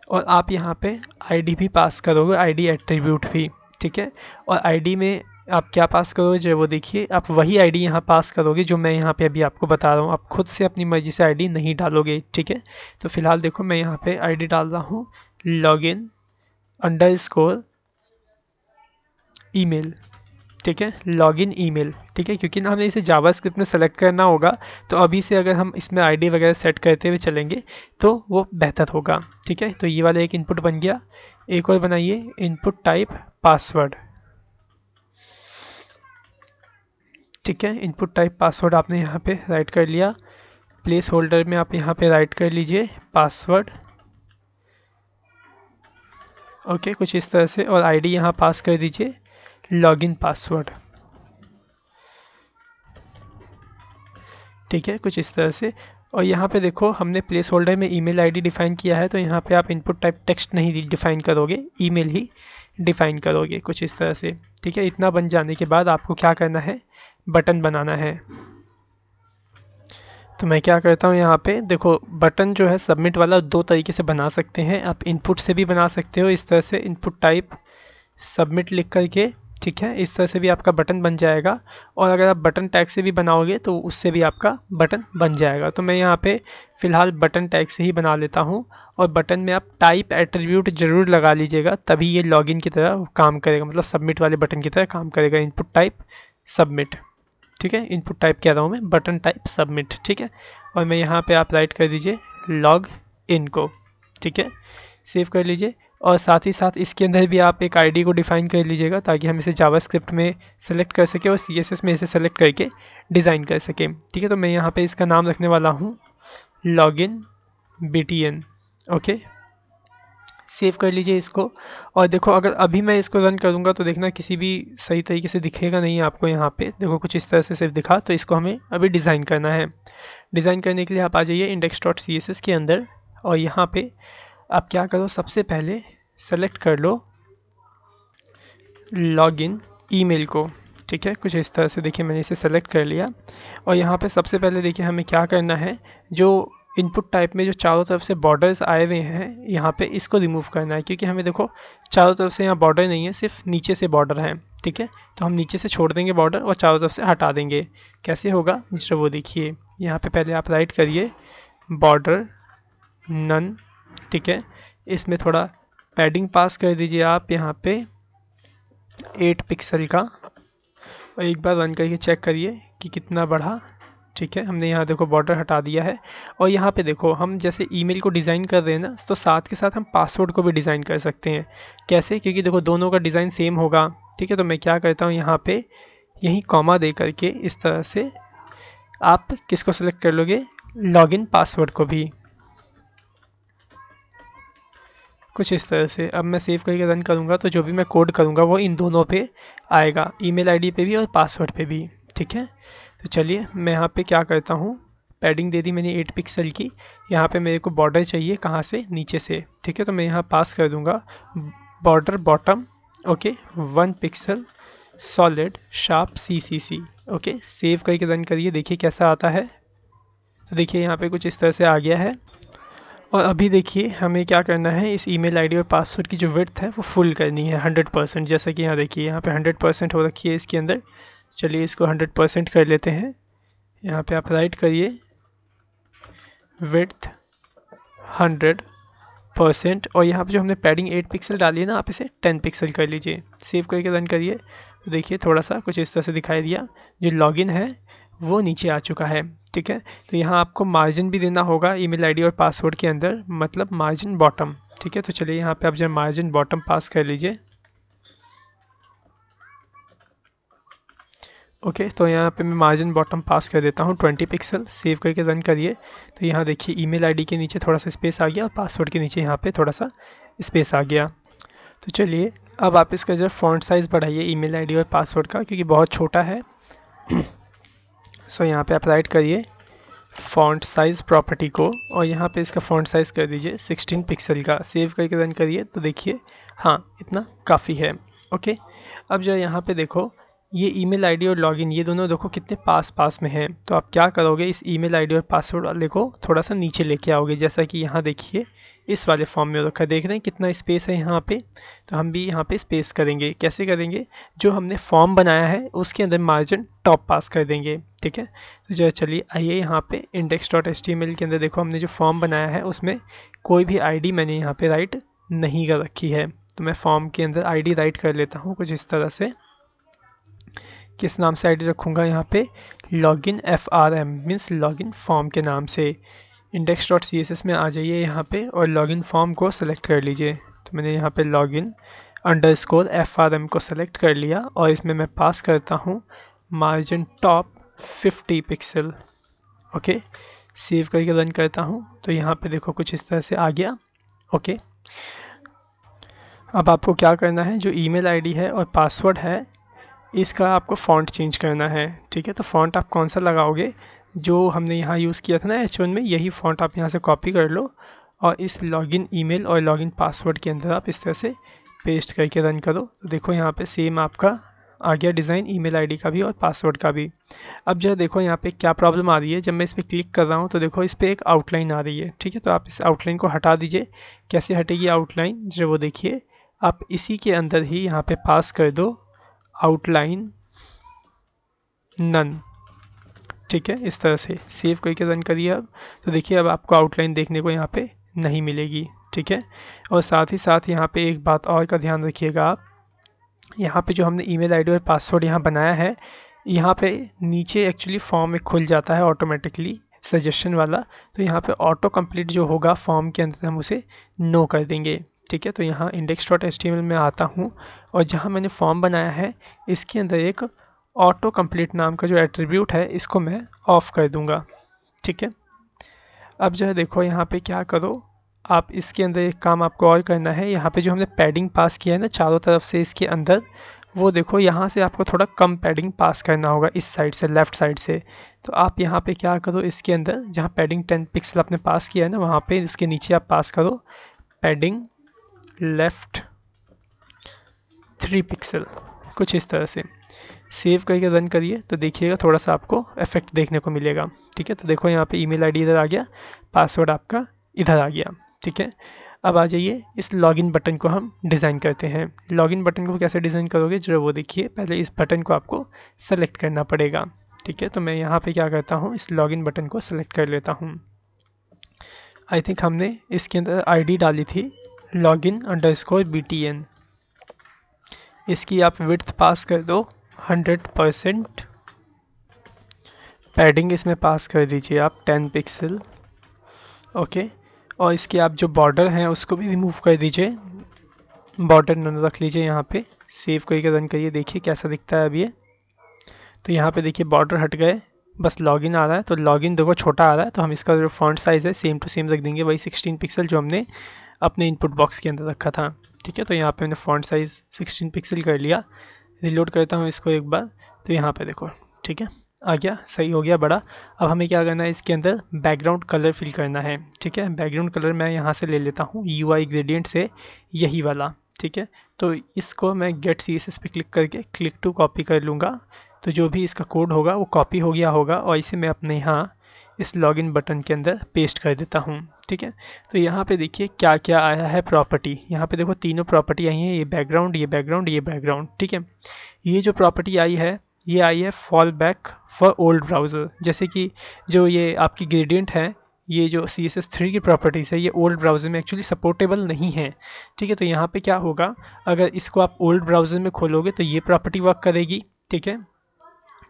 और आप यहाँ पे आईडी भी पास करोगे, आईडी एट्रीब्यूट भी। ठीक है, और आईडी में आप क्या पास करोगे जो वो देखिए, आप वही आईडी यहाँ पास करोगे जो मैं यहाँ पे अभी आपको बता रहा हूँ, आप खुद से अपनी मर्जी से आईडी नहीं डालोगे। ठीक है, तो फिलहाल देखो मैं यहाँ पे आईडी डाल रहा हूँ लॉगिन अंडरस्कोर ईमेल। ठीक है, लॉगिन ईमेल। ठीक है, क्योंकि ना हमें इसे जावास्क्रिप्ट में सेलेक्ट करना होगा, तो अभी से अगर हम इसमें आईडी वगैरह सेट करते हुए चलेंगे तो वो बेहतर होगा। ठीक है, तो ये वाला एक इनपुट बन गया। एक और बनाइए इनपुट टाइप पासवर्ड। ठीक है, इनपुट टाइप पासवर्ड आपने यहाँ पे राइट कर लिया, प्लेस होल्डर में आप यहाँ पे राइट कर लीजिए पासवर्ड। ओके, कुछ इस तरह से, और आईडी यहाँ पास कर दीजिए लॉगिन पासवर्ड। ठीक है, कुछ इस तरह से, और यहाँ पे देखो हमने प्लेस होल्डर में ईमेल आईडी डिफाइन किया है, तो यहाँ पे आप इनपुट टाइप टेक्स्ट नहीं डिफाइन करोगे, ईमेल ही डिफाइन करोगे कुछ इस तरह से। ठीक है, इतना बन जाने के बाद आपको क्या करना है, बटन बनाना है। तो मैं क्या करता हूँ, यहाँ पे देखो बटन जो है सबमिट वाला दो तरीके से बना सकते हैं, आप इनपुट से भी बना सकते हो इस तरह से, इनपुट टाइप सबमिट लिख करके। ठीक है, इस तरह से भी आपका बटन बन जाएगा, और अगर आप बटन टैग से भी बनाओगे तो उससे भी आपका बटन बन जाएगा। तो मैं यहाँ पे फ़िलहाल बटन टैग से ही बना लेता हूँ, और बटन में आप टाइप एट्रीब्यूट ज़रूर लगा लीजिएगा, तभी ये लॉगिन की तरह काम करेगा, मतलब सबमिट वाले बटन की तरह काम करेगा। Input type submit. ठीक है, इनपुट टाइप कह रहा हूँ मैं, बटन टाइप सबमिट। ठीक है, और मैं यहाँ पे आप राइट कर दीजिए लॉग इन को। ठीक है, सेव कर लीजिए, और साथ ही साथ इसके अंदर भी आप एक आईडी को डिफाइन कर लीजिएगा ताकि हम इसे जावास्क्रिप्ट में सेलेक्ट कर सकें और CSS में इसे सेलेक्ट करके डिज़ाइन कर सकें। ठीक है, तो मैं यहाँ पे इसका नाम रखने वाला हूँ लॉगिन BTN। ओके, सेव कर लीजिए इसको। और देखो अगर अभी मैं इसको रन करूँगा तो देखना किसी भी सही तरीके से दिखेगा नहीं आपको। यहाँ पे देखो कुछ इस तरह से सिर्फ दिखा, तो इसको हमें अभी डिज़ाइन करना है। डिज़ाइन करने के लिए आप आ जाइए index.css के अंदर, और यहाँ पे आप क्या करो, सबसे पहले सेलेक्ट कर लो लॉगिन ईमेल को। ठीक है, कुछ इस तरह से देखिए मैंने इसे सेलेक्ट कर लिया। और यहाँ पे सबसे पहले देखिए हमें क्या करना है, जो इनपुट टाइप में जो चारों तरफ से बॉर्डर्स आए हुए हैं यहाँ पे, इसको रिमूव करना है, क्योंकि हमें देखो चारों तरफ से यहाँ बॉर्डर नहीं है, सिर्फ नीचे से बॉर्डर है। ठीक है, तो हम नीचे से छोड़ देंगे बॉर्डर और चारों तरफ से हटा देंगे। कैसे होगा जरा वो देखिए। यहाँ पे पहले आप राइट करिए बॉर्डर नन। ठीक है, इसमें थोड़ा पैडिंग पास कर दीजिए आप यहाँ पे 8 पिक्सल का, और एक बार रन करके चेक करिए कि कितना बढ़ा। ठीक है, हमने यहाँ देखो बॉर्डर हटा दिया है। और यहाँ पे देखो हम जैसे ईमेल को डिज़ाइन कर रहे हैं ना, तो साथ के साथ हम पासवर्ड को भी डिज़ाइन कर सकते हैं। कैसे, क्योंकि देखो दोनों का डिज़ाइन सेम होगा। ठीक है, तो मैं क्या करता हूँ यहाँ पे यही कॉमा दे करके इस तरह से आप किसको सेलेक्ट कर लोगे, लॉगिन पासवर्ड को भी, कुछ इस तरह से। अब मैं सेव करके रन करूँगा तो जो भी मैं कोड करूँगा वो इन दोनों पे आएगा, ईमेल आईडी पे भी और पासवर्ड पे भी। ठीक है, तो चलिए मैं यहाँ पे क्या करता हूँ, पैडिंग दे दी मैंने 8 पिक्सल की। यहाँ पे मेरे को बॉर्डर चाहिए कहाँ से, नीचे से। ठीक है, तो मैं यहाँ पास कर दूँगा border bottom, okay 1 pixel solid sharp CCC। Okay, save करके रन करिए, देखिए कैसा आता है। तो देखिए यहाँ पे कुछ इस तरह से आ गया है। और अभी देखिए हमें क्या करना है, इस ईमेल आईडी और पासवर्ड की जो विड्थ है वो फुल करनी है 100%। जैसा कि यहाँ देखिए यहाँ पे 100% हो रखी है इसके अंदर। चलिए इसको 100% कर लेते हैं। यहाँ पे आप राइट करिए विड्थ 100%, और यहाँ पे जो हमने पैडिंग 8 पिक्सल डाली है ना, आप इसे 10 पिक्सल कर लीजिए। सेव करके रन करिए तो देखिए थोड़ा सा कुछ इस तरह से दिखाई दिया, जो लॉगिन है वो नीचे आ चुका है। ठीक है, तो यहाँ आपको मार्जिन भी देना होगा ईमेल आईडी और पासवर्ड के अंदर, मतलब मार्जिन बॉटम। ठीक है, तो चलिए यहाँ पे आप जब मार्जिन बॉटम पास कर लीजिए। ओके, तो यहाँ पे मैं मार्जिन बॉटम पास कर देता हूँ 20 पिक्सल। सेव करके रन करिए तो यहाँ देखिए ईमेल आईडी के नीचे थोड़ा सा स्पेस आ गया और पासवर्ड के नीचे यहाँ पे थोड़ा सा स्पेस आ गया। तो चलिए अब आप इसका जो फॉन्ट साइज़ बढ़ाइए ईमेल आईडी और पासवर्ड का, क्योंकि बहुत छोटा है। सो यहाँ पे आप राइट करिए फॉन्ट साइज़ प्रॉपर्टी को, और यहाँ पे इसका फॉन्ट साइज़ कर दीजिए 16 पिक्सल का। सेव करके रन करिए तो देखिए हाँ इतना काफ़ी है। ओके, अब जो यहाँ पे देखो ये ईमेल आईडी और लॉगिन ये दोनों देखो कितने पास पास में हैं। तो आप क्या करोगे, इस ईमेल आईडी और पासवर्ड वाले को थोड़ा सा नीचे लेके आओगे, जैसा कि यहाँ देखिए इस वाले फॉर्म में रखा है। देख रहे हैं कितना स्पेस है यहाँ पे। तो हम भी यहाँ पे स्पेस करेंगे। कैसे करेंगे, जो हमने फॉर्म बनाया है उसके अंदर मार्जिन टॉप पास कर देंगे। ठीक है, तो जो चलिए आइए यहाँ पे index.html के अंदर देखो हमने जो फॉर्म बनाया है उसमें कोई भी आईडी मैंने यहाँ पे राइट नहीं कर रखी है। तो मैं फॉर्म के अंदर आईडी राइट कर लेता हूँ कुछ इस तरह से। किस नाम से आईडी रखूँगा, यहाँ पे login FRM means login form के नाम से। index.css में आ जाइए यहाँ पे और लॉगिन फॉर्म को सेलेक्ट कर लीजिए। तो मैंने यहाँ पे लॉगिन अंडरस्कोर FRM को सेलेक्ट कर लिया, और इसमें मैं पास करता हूँ margin top 50 pixel. Okay, save करके रन करता हूँ तो यहाँ पे देखो कुछ इस तरह से आ गया। ओके, अब आपको क्या करना है, जो ईमेल आईडी है और पासवर्ड है इसका आपको फ़ॉन्ट चेंज करना है। ठीक है, तो फ़ॉन्ट आप कौन सा लगाओगे, जो हमने यहाँ यूज़ किया था ना H1 में, यही फ़ॉन्ट आप यहाँ से कॉपी कर लो और इस लॉगिन ईमेल और लॉगिन पासवर्ड के अंदर आप इस तरह से पेस्ट करके रन करो। तो देखो यहाँ पे सेम आपका आ गया डिज़ाइन ईमेल आईडी का भी और पासवर्ड का भी। अब जो देखो यहाँ पे क्या प्रॉब्लम आ रही है, जब मैं इस पर क्लिक कर रहा हूँ तो देखो इस पर एक आउटलाइन आ रही है। ठीक है, तो आप इस आउटलाइन को हटा दीजिए। कैसे हटेगी आउटलाइन, जो वो देखिए आप इसी के अंदर ही यहाँ पे पास कर दो आउटलाइन नन। ठीक है, इस तरह से सेव करके रन करिए। अब तो देखिए अब आपको आउटलाइन देखने को यहाँ पे नहीं मिलेगी। ठीक है, और साथ ही साथ यहाँ पे एक बात और का ध्यान रखिएगा आप, यहाँ पे जो हमने ईमेल आईडी और पासवर्ड यहाँ बनाया है, यहाँ पे नीचे एक्चुअली फॉर्म में खुल जाता है ऑटोमेटिकली सजेशन वाला। तो यहाँ पे ऑटो कंप्लीट जो होगा फॉर्म के अंदर हम उसे नो कर देंगे। ठीक है, तो यहाँ index.html में आता हूँ और जहाँ मैंने फॉर्म बनाया है इसके अंदर एक ऑटो कंप्लीट नाम का जो एट्रीब्यूट है इसको मैं ऑफ कर दूंगा। ठीक है, अब जो है देखो यहाँ पे क्या करो, आप इसके अंदर एक काम आपको और करना है, यहाँ पे जो हमने पैडिंग पास किया है ना चारों तरफ से इसके अंदर, वो देखो यहाँ से आपको थोड़ा कम पैडिंग पास करना होगा इस साइड से, लेफ़्ट साइड से। तो आप यहाँ पे क्या करो, इसके अंदर जहाँ पैडिंग 10 पिक्सल आपने पास किया है ना, वहाँ पे उसके नीचे आप पास करो पैडिंग लेफ़्ट 3 पिक्सल, कुछ इस तरह से। सेव करके रन करिए तो देखिएगा थोड़ा सा आपको इफेक्ट देखने को मिलेगा। ठीक है, तो देखो यहाँ पे ईमेल आईडी इधर आ गया, पासवर्ड आपका इधर आ गया। ठीक है, अब आ जाइए इस लॉगिन बटन को हम डिज़ाइन करते हैं। लॉगिन बटन को कैसे डिज़ाइन करोगे जरा वो देखिए। पहले इस बटन को आपको सेलेक्ट करना पड़ेगा। ठीक है, तो मैं यहाँ पे क्या करता हूँ, इस लॉगिन बटन को सेलेक्ट कर लेता हूँ। आई थिंक हमने इसके अंदर आईडी डाली थी login_btn। इसकी आप विड्थ पास कर दो 100%। पैडिंग इसमें पास कर दीजिए आप 10 पिक्सल। ओके, और इसके आप जो बॉर्डर हैं उसको भी रिमूव कर दीजिए, बॉर्डर नन रख लीजिए यहाँ पे। सेव करके रन करिए, देखिए कैसा दिखता है अब ये। तो यहाँ पे देखिए बॉर्डर हट गए, बस लॉगिन आ रहा है। तो लॉगिन देखो छोटा आ रहा है, तो हम इसका जो फॉन्ट साइज़ है सेम टू सेम रख देंगे, वही 16 पिक्सल जो हमने अपने इनपुट बॉक्स के अंदर रखा था। ठीक है, तो यहाँ पे मैंने फॉन्ट साइज़ 16 पिक्सल कर लिया। रिलोड करता हूँ इसको एक बार, तो यहाँ पे देखो ठीक है आ गया, सही हो गया बड़ा। अब हमें क्या करना है, इसके अंदर बैकग्राउंड कलर फिल करना है। ठीक है, बैकग्राउंड कलर मैं यहाँ से ले लेता हूँ UI ग्रेडियंट से, यही वाला। ठीक है, तो इसको मैं गेट CSS पे क्लिक करके क्लिक टू कॉपी कर लूँगा। तो जो भी इसका कोड होगा वो कॉपी हो गया होगा, और इसे मैं अपने यहाँ इस लॉगिन बटन के अंदर पेस्ट कर देता हूँ। ठीक है, तो यहाँ पे देखिए क्या क्या आया है प्रॉपर्टी। यहाँ पे देखो तीनों प्रॉपर्टी आई हैं, ये बैकग्राउंड, ये बैकग्राउंड, ये बैकग्राउंड। ठीक है, ये जो प्रॉपर्टी आई है ये आई है fall back for old browser. जैसे कि जो ये आपकी ग्रेडियंट है, ये जो CSS3 की प्रॉपर्टीज़ है, ये ओल्ड ब्राउज़र में एक्चुअली सपोर्टेबल नहीं है। ठीक है, तो यहाँ पे क्या होगा, अगर इसको आप ओल्ड ब्राउज़र में खोलोगे तो ये प्रॉपर्टी वर्क करेगी। ठीक है,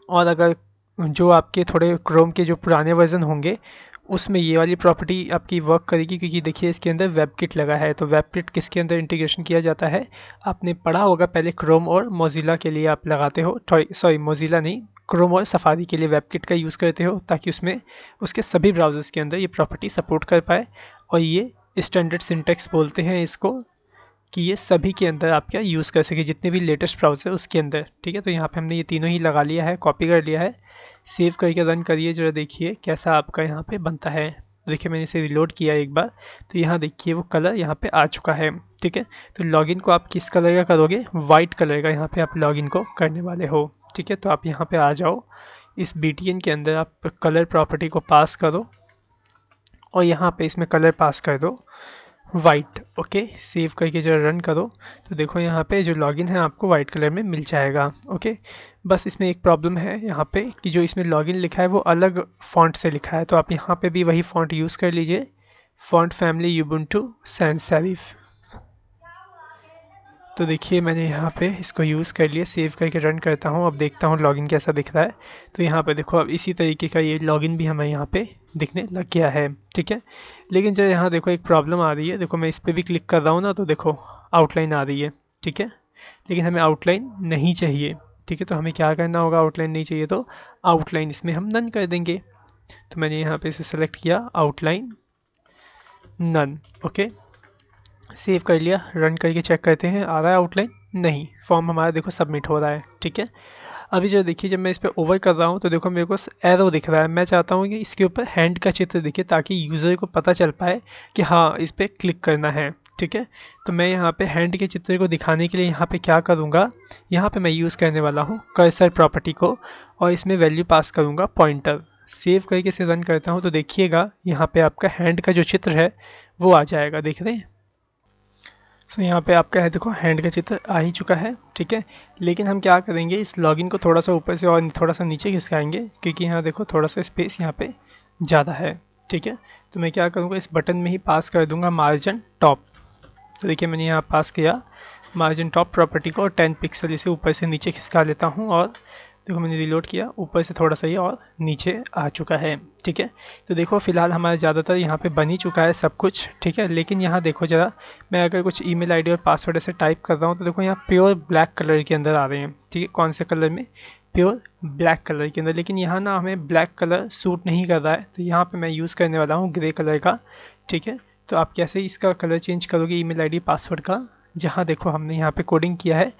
और अगर जो आपके थोड़े क्रोम के जो पुराने वर्जन होंगे उसमें ये वाली प्रॉपर्टी आपकी वर्क करेगी, क्योंकि देखिए इसके अंदर वेबकिट लगा है। तो वेबकिट किसके अंदर इंटीग्रेशन किया जाता है, आपने पढ़ा होगा पहले, क्रोम और मोजिला के लिए आप लगाते हो, सॉरी मोजिला नहीं, क्रोम और सफारी के लिए वेबकिट का यूज़ करते हो, ताकि उसमें उसके सभी ब्राउज़र्स के अंदर ये प्रॉपर्टी सपोर्ट कर पाए। और ये स्टैंडर्ड सिंटेक्स बोलते हैं इसको, कि ये सभी के अंदर आप क्या यूज़ कर सके, जितने भी लेटेस्ट ब्राउज़र उसके अंदर। ठीक है, तो यहाँ पे हमने ये तीनों ही लगा लिया है, कॉपी कर लिया है। सेव करके रन करिए, जरा देखिए कैसा आपका यहाँ पे बनता है। तो देखिए मैंने इसे रिलोड किया एक बार, तो यहाँ देखिए वो कलर यहाँ पे आ चुका है। ठीक है, तो लॉगिन को आप किस कलर का करोगे, वाइट कलर का यहाँ पे आप लॉगिन को करने वाले हो। ठीक है, तो आप यहाँ पे आ जाओ, इस BTN के अंदर आप कलर प्रॉपर्टी को पास करो, और यहाँ पे इसमें कलर पास कर दो वाइट। ओके, सेव करके जरा रन करो, तो देखो यहाँ पे जो लॉगिन है आपको वाइट कलर में मिल जाएगा। ओके, बस इसमें एक प्रॉब्लम है यहाँ पे कि जो इसमें लॉगिन लिखा है वो अलग फॉन्ट से लिखा है, तो आप यहाँ पे भी वही फॉन्ट यूज़ कर लीजिए, font family Ubuntu sans serif। तो देखिए मैंने यहाँ पे इसको यूज़ कर लिया, सेव करके रन करता हूँ। अब देखता हूँ लॉगिन कैसा दिख रहा है। तो यहाँ पे देखो अब इसी तरीके का ये लॉगिन भी हमें यहाँ पे दिखने लग गया है। ठीक है, लेकिन जब यहाँ देखो एक प्रॉब्लम आ रही है, देखो मैं इस पर भी क्लिक कर रहा हूँ ना, तो देखो आउटलाइन आ रही है। ठीक है, लेकिन हमें आउटलाइन नहीं चाहिए। ठीक है, तो हमें क्या करना होगा, आउटलाइन नहीं चाहिए तो आउटलाइन इसमें हम नन कर देंगे। तो मैंने यहाँ पे इसे सेलेक्ट किया, आउटलाइन नन। ओके, सेव कर लिया, रन करके चेक करते हैं आ रहा है आउटलाइन, नहीं, फॉर्म हमारा देखो सबमिट हो रहा है। ठीक है, अभी जो देखिए जब मैं इस पर ओवर कर रहा हूँ तो देखो मेरे को एरो दिख रहा है। मैं चाहता हूँ कि इसके ऊपर हैंड का चित्र दिखे, ताकि यूज़र को पता चल पाए कि हाँ इस पर क्लिक करना है। ठीक है, तो मैं यहाँ पे हैंड के चित्र को दिखाने के लिए यहाँ पे क्या करूँगा, यहाँ पे मैं यूज़ करने वाला हूँ कर्सर प्रॉपर्टी को, और इसमें वैल्यू पास करूँगा पॉइंटर। सेव करके इसे रन करता हूँ तो देखिएगा यहाँ पे आपका हैंड का जो चित्र है वो आ जाएगा, देख रहे हैं। सो यहाँ पे आपका है देखो हैंड का चित्र आ ही चुका है। ठीक है, लेकिन हम क्या करेंगे, इस लॉगिन को थोड़ा सा ऊपर से और थोड़ा सा नीचे खिसकाएंगे, क्योंकि यहाँ देखो थोड़ा सा स्पेस यहाँ पे ज़्यादा है। ठीक है, तो मैं क्या करूँगा, इस बटन में ही पास कर दूंगा मार्जिन टॉप। तो देखिए मैंने यहाँ पास किया मार्जिन टॉप प्रॉपर्टी को, और 10 पिक्सल इसे ऊपर से नीचे खिसका लेता हूँ, और देखो मैंने रिलोड किया, ऊपर से थोड़ा सा ये और नीचे आ चुका है। ठीक है, तो देखो फिलहाल हमारा ज़्यादातर यहाँ पे बन ही चुका है सब कुछ। ठीक है, लेकिन यहाँ देखो ज़रा, मैं अगर कुछ ईमेल आईडी और पासवर्ड ऐसे टाइप कर रहा हूँ तो देखो यहाँ प्योर ब्लैक कलर के अंदर आ रहे हैं। ठीक है, कौन से कलर में, प्योर ब्लैक कलर के अंदर, लेकिन यहाँ ना हमें ब्लैक कलर सूट नहीं कर रहा है, तो यहाँ पर मैं यूज़ करने वाला हूँ ग्रे कलर का। ठीक है, तो आप कैसे इसका कलर चेंज करोगे ईमेल आईडी पासवर्ड का, जहाँ देखो हमने यहाँ पे कोडिंग किया है,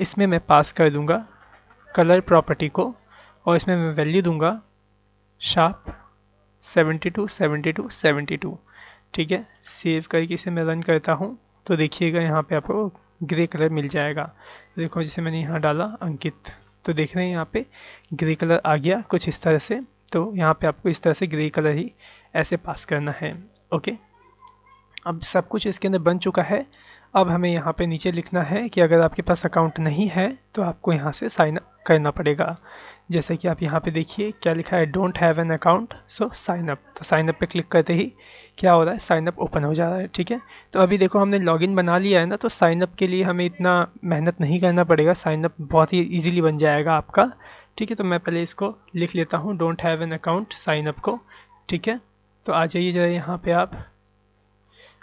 इसमें मैं पास कर दूंगा कलर प्रॉपर्टी को और इसमें मैं वैल्यू दूंगा शार्प 72 ठीक है। सेव करके इसे मैं रन करता हूँ तो देखिएगा यहाँ पे आपको ग्रे कलर मिल जाएगा। तो देखो जैसे मैंने यहाँ डाला अंकित, तो देख रहे हैं यहाँ पे ग्रे कलर आ गया कुछ इस तरह से। तो यहाँ पे आपको इस तरह से ग्रे कलर ही ऐसे पास करना है। ओके, अब सब कुछ इसके अंदर बन चुका है। अब हमें यहाँ पे नीचे लिखना है कि अगर आपके पास अकाउंट नहीं है तो आपको यहाँ से साइन अप करना पड़ेगा। जैसे कि आप यहाँ पे देखिए क्या लिखा है, don't have an account so sine up. तो साइन अप पे क्लिक करते ही क्या हो रहा है, साइन अप ओपन हो जा रहा है। ठीक है, तो अभी देखो हमने लॉगिन बना लिया है ना, तो साइन अप के लिए हमें इतना मेहनत नहीं करना पड़ेगा, साइन अप बहुत ही ईजिली बन जाएगा आपका। ठीक है, तो मैं पहले इसको लिख लेता हूँ, don't have an account sign up को। ठीक है, तो आ जाइए जरा यहाँ पे आप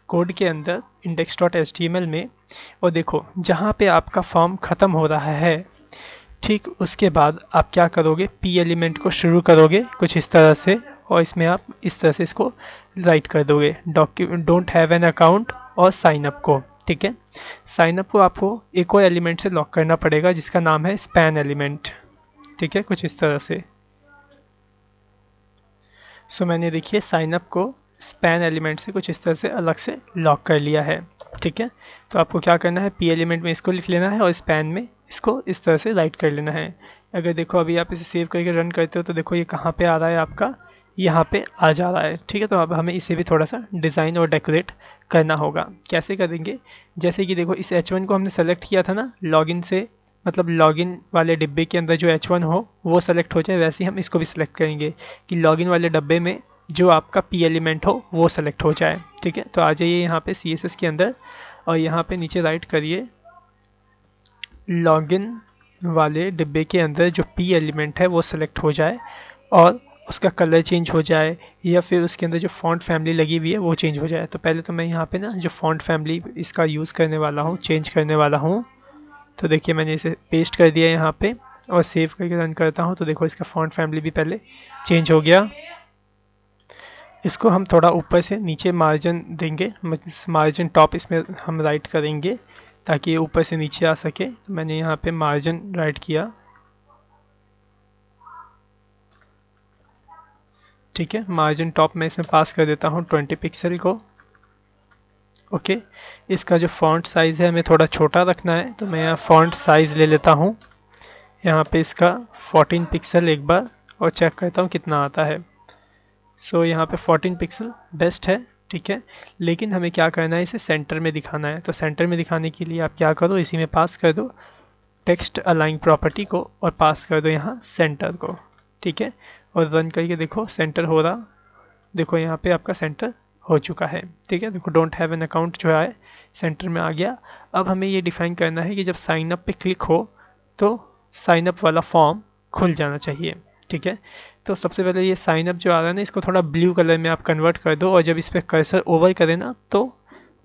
कोड के अंदर index.html में, और देखो जहाँ पे आपका फॉर्म ख़त्म हो रहा है, ठीक उसके बाद आप क्या करोगे, पी एलिमेंट को शुरू करोगे कुछ इस तरह से, और इसमें आप इस तरह से इसको राइट कर दोगे डोंट हैव एन अकाउंट और साइन अप को। ठीक है, साइन अप को आपको एक और एलिमेंट से लॉक करना पड़ेगा जिसका नाम है स्पैन एलिमेंट। ठीक है, कुछ इस तरह से। सो मैंने देखिए साइन अप को स्पैन एलिमेंट से कुछ इस तरह से अलग से लॉक कर लिया है। ठीक है, तो आपको क्या करना है, पी एलिमेंट में इसको लिख लेना है और स्पैन में इसको इस तरह से राइट कर लेना है। अगर देखो अभी आप इसे सेव करके रन करते हो तो देखो ये कहाँ पे आ रहा है, आपका यहाँ पे आ जा रहा है। ठीक है, तो अब हमें इसे भी थोड़ा सा डिज़ाइन और डेकोरेट करना होगा। कैसे करेंगे, जैसे कि देखो इस H1 को हमने सेलेक्ट किया था ना लॉगिन से, मतलब लॉगिन वाले डिब्बे के अंदर जो H1 हो वो सेलेक्ट हो जाए, वैसे ही हम इसको भी सिलेक्ट करेंगे कि लॉगिन वाले डब्बे में जो आपका पी एलिमेंट हो वो सेलेक्ट हो जाए। ठीक है, तो आ जाइए यहाँ पे CSS के अंदर और यहाँ पे नीचे राइट करिए लॉगिन वाले डिब्बे के अंदर जो पी एलिमेंट है वो सेलेक्ट हो जाए और उसका कलर चेंज हो जाए, या फिर उसके अंदर जो फॉन्ट फैमिली लगी हुई है वो चेंज हो जाए। तो पहले तो मैं यहाँ पे ना जो फॉन्ट फैमिली इसका यूज़ करने वाला हूँ, चेंज करने वाला हूँ। तो देखिए मैंने इसे पेस्ट कर दिया यहाँ पे और सेव करके रन करता हूँ तो देखो इसका फॉन्ट फैमिली भी पहले चेंज हो गया। इसको हम थोड़ा ऊपर से नीचे मार्जिन देंगे, मार्जिन टॉप इसमें हम राइट करेंगे ताकि ये ऊपर से नीचे आ सके। तो मैंने यहाँ पे मार्जिन राइट किया। ठीक है, मार्जिन टॉप में इसमें पास कर देता हूँ 20 पिक्सल को। ओके, इसका जो फॉन्ट साइज़ है हमें थोड़ा छोटा रखना है, तो मैं यहाँ फॉन्ट साइज़ ले लेता हूँ यहाँ पे इसका 14 पिक्सल एक बार, और चेक करता हूँ कितना आता है। सो यहाँ पे 14 पिक्सल बेस्ट है। ठीक है, लेकिन हमें क्या करना है, इसे सेंटर में दिखाना है। तो सेंटर में दिखाने के लिए आप क्या करो, इसी में पास कर दो टेक्स्ट अलाइन प्रॉपर्टी को और पास कर दो यहाँ सेंटर को। ठीक है, और रन करके देखो सेंटर हो रहा, देखो यहाँ पे आपका सेंटर हो चुका है। ठीक है, देखो डोंट हैव एन अकाउंट जो है सेंटर में आ गया। अब हमें ये डिफाइन करना है कि जब साइन अप पे क्लिक हो तो साइन अप वाला फॉर्म खुल जाना चाहिए। ठीक है, तो सबसे पहले ये साइन अप जो आ रहा है ना, इसको थोड़ा ब्लू कलर में आप कन्वर्ट कर दो, और जब इस पर कर्सर ओवर करें ना तो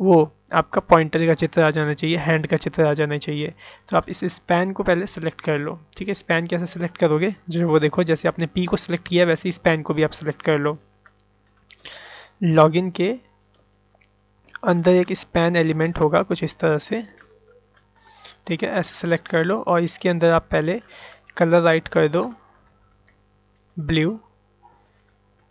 वो आपका पॉइंटर का चित्र आ जाना चाहिए, हैंड का चित्र आ जाना चाहिए। तो आप इस स्पैन को पहले सेलेक्ट कर लो। ठीक है, स्पैन कैसे सेलेक्ट करोगे, जो वो देखो जैसे आपने पी को सिलेक्ट किया वैसे ही स्पैन को भी आप सेलेक्ट कर लो। लॉगिन के अंदर एक स्पैन एलिमेंट होगा कुछ इस तरह से। ठीक है, ऐसे सेलेक्ट कर लो और इसके अंदर आप पहले कलर राइट कर दो ब्लू,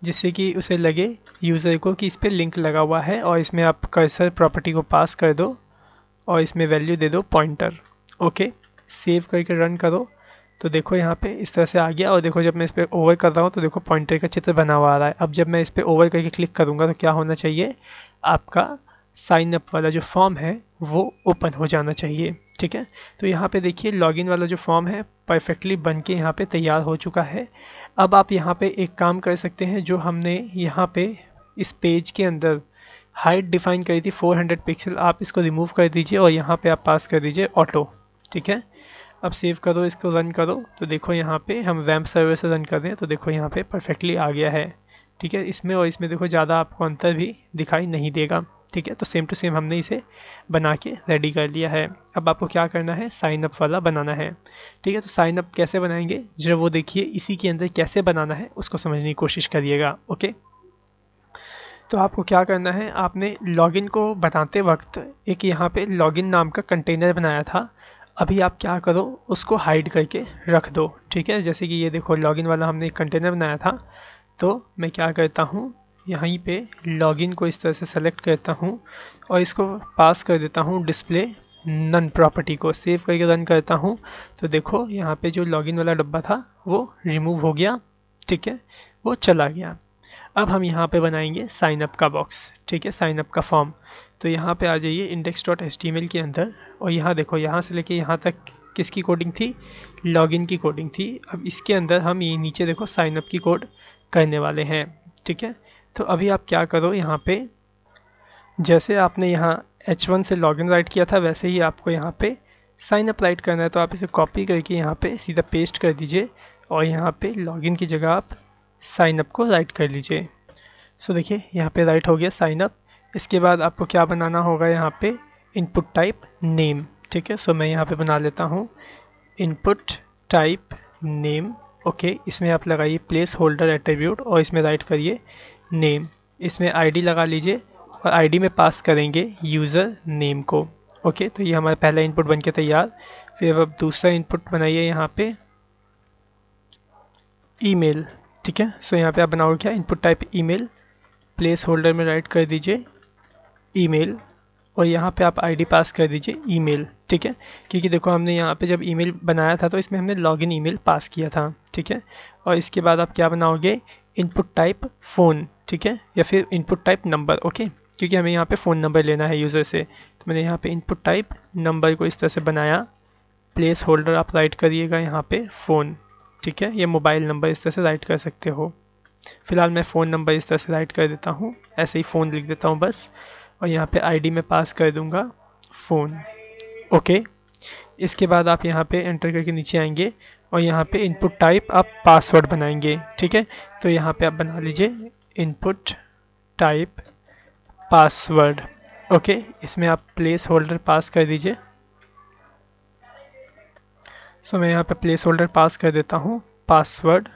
जिससे कि उसे लगे यूज़र को कि इस पर लिंक लगा हुआ है, और इसमें आप कर्सर प्रॉपर्टी को पास कर दो और इसमें वैल्यू दे दो पॉइंटर। ओके, सेव करके रन करो तो देखो यहाँ पे इस तरह से आ गया, और देखो जब मैं इस पर ओवर कर रहा हूँ तो देखो पॉइंटर का चित्र बना हुआ आ रहा है। अब जब मैं इस पर ओवर करके क्लिक करूँगा तो क्या होना चाहिए, आपका साइन अप वाला जो फॉर्म है वो ओपन हो जाना चाहिए। ठीक है, तो यहाँ पे देखिए लॉगिन वाला जो फॉर्म है परफेक्टली बन के यहाँ पे तैयार हो चुका है। अब आप यहाँ पे एक काम कर सकते हैं, जो हमने यहाँ पे इस पेज के अंदर हाइट डिफाइन करी थी 400 पिक्सल, आप इसको रिमूव कर दीजिए और यहाँ पे आप पास कर दीजिए ऑटो। ठीक है, अब सेव करो, इसको रन करो तो देखो यहाँ पे हम वैम्प सर्वर से रन कर रहे हैं तो देखो यहाँ पे परफेक्टली आ गया है। ठीक है, इसमें और इसमें देखो ज़्यादा आपको अंतर भी दिखाई नहीं देगा। ठीक है, तो सेम टू सेम हमने इसे बना के रेडी कर लिया है। अब आपको क्या करना है, साइन अप वाला बनाना है। ठीक है, तो साइन अप कैसे बनाएंगे जब वो देखिए इसी के अंदर कैसे बनाना है उसको समझने की कोशिश करिएगा। ओके, तो आपको क्या करना है, आपने लॉगिन को बनाते वक्त एक यहाँ पे लॉगिन नाम का कंटेनर बनाया था, अभी आप क्या करो उसको हाइड करके रख दो। ठीक है, जैसे कि ये देखो लॉगिन वाला हमने एक कंटेनर बनाया था, तो मैं क्या करता हूँ यहीं पे लॉगिन को इस तरह से सेलेक्ट करता हूँ और इसको पास कर देता हूँ डिस्प्ले नन प्रॉपर्टी को, सेव करके रन करता हूँ। तो देखो यहाँ पे जो लॉगिन वाला डब्बा था वो रिमूव हो गया। ठीक है, वो चला गया। अब हम यहाँ पे बनाएंगे साइन अप का बॉक्स। ठीक है, साइन अप का फॉर्म। तो यहाँ पे आ जाइए index.html के अंदर और यहाँ देखो यहाँ से लेके यहाँ तक किसकी कोडिंग थी, लॉगिन की कोडिंग थी। अब इसके अंदर हम ये नीचे देखो साइन अप की कोड करने वाले हैं। ठीक है, तो अभी आप क्या करो, यहाँ पे जैसे आपने यहाँ H1 से लॉगिन राइट किया था वैसे ही आपको यहाँ पे साइन अप राइट करना है। तो आप इसे कॉपी करके यहाँ पे सीधा पेस्ट कर दीजिए और यहाँ पे लॉगिन की जगह आप साइन अप को राइट कर लीजिए। सो देखिए यहाँ पे राइट हो गया साइन अप। इसके बाद आपको क्या बनाना होगा, यहाँ पे इनपुट टाइप नेम। ठीक है, सो मैं यहाँ पे बना लेता हूँ इनपुट टाइप नेम। ओके, इसमें आप लगाइए प्लेस होल्डर एट्रीब्यूट और इसमें राइट करिए नेम। इसमें आईडी लगा लीजिए और आईडी में पास करेंगे यूज़र नेम को। ओके, तो ये हमारा पहला इनपुट बन के तैयार। फिर अब दूसरा इनपुट बनाइए यहाँ पे ईमेल। ठीक है, सो यहाँ पे आप बनाओगे क्या, input type email, place holder में राइट कर दीजिए ईमेल और यहाँ पे आप आईडी पास कर दीजिए ईमेल। ठीक है, क्योंकि देखो हमने यहाँ पे जब ईमेल बनाया था तो इसमें हमने लॉगिन ईमेल पास किया था। ठीक है, और इसके बाद आप क्या बनाओगे, इनपुट टाइप फ़ोन। ठीक है, या फिर इनपुट टाइप नंबर। ओके, क्योंकि हमें यहाँ पे फ़ोन नंबर लेना है यूज़र से, तो मैंने यहाँ पे इनपुट टाइप नंबर को इस तरह से बनाया। प्लेस होल्डर आप राइट करिएगा यहाँ पे फ़ोन। ठीक है, ये मोबाइल नंबर इस तरह से राइट कर सकते हो। फिलहाल मैं फ़ोन नंबर इस तरह से राइट कर देता हूँ, ऐसे ही फ़ोन लिख देता हूँ बस। और यहाँ पे आईडी में पास कर दूंगा फ़ोन। ओके, इसके बाद आप यहाँ पे एंटर करके नीचे आएंगे और यहाँ पे इनपुट टाइप आप पासवर्ड बनाएंगे। ठीक है, तो यहाँ पे आप बना लीजिए इनपुट टाइप पासवर्ड। ओके, इसमें आप प्लेस होल्डर पास कर दीजिए। सो मैं यहाँ पे प्लेस होल्डर पास कर देता हूँ पासवर्ड।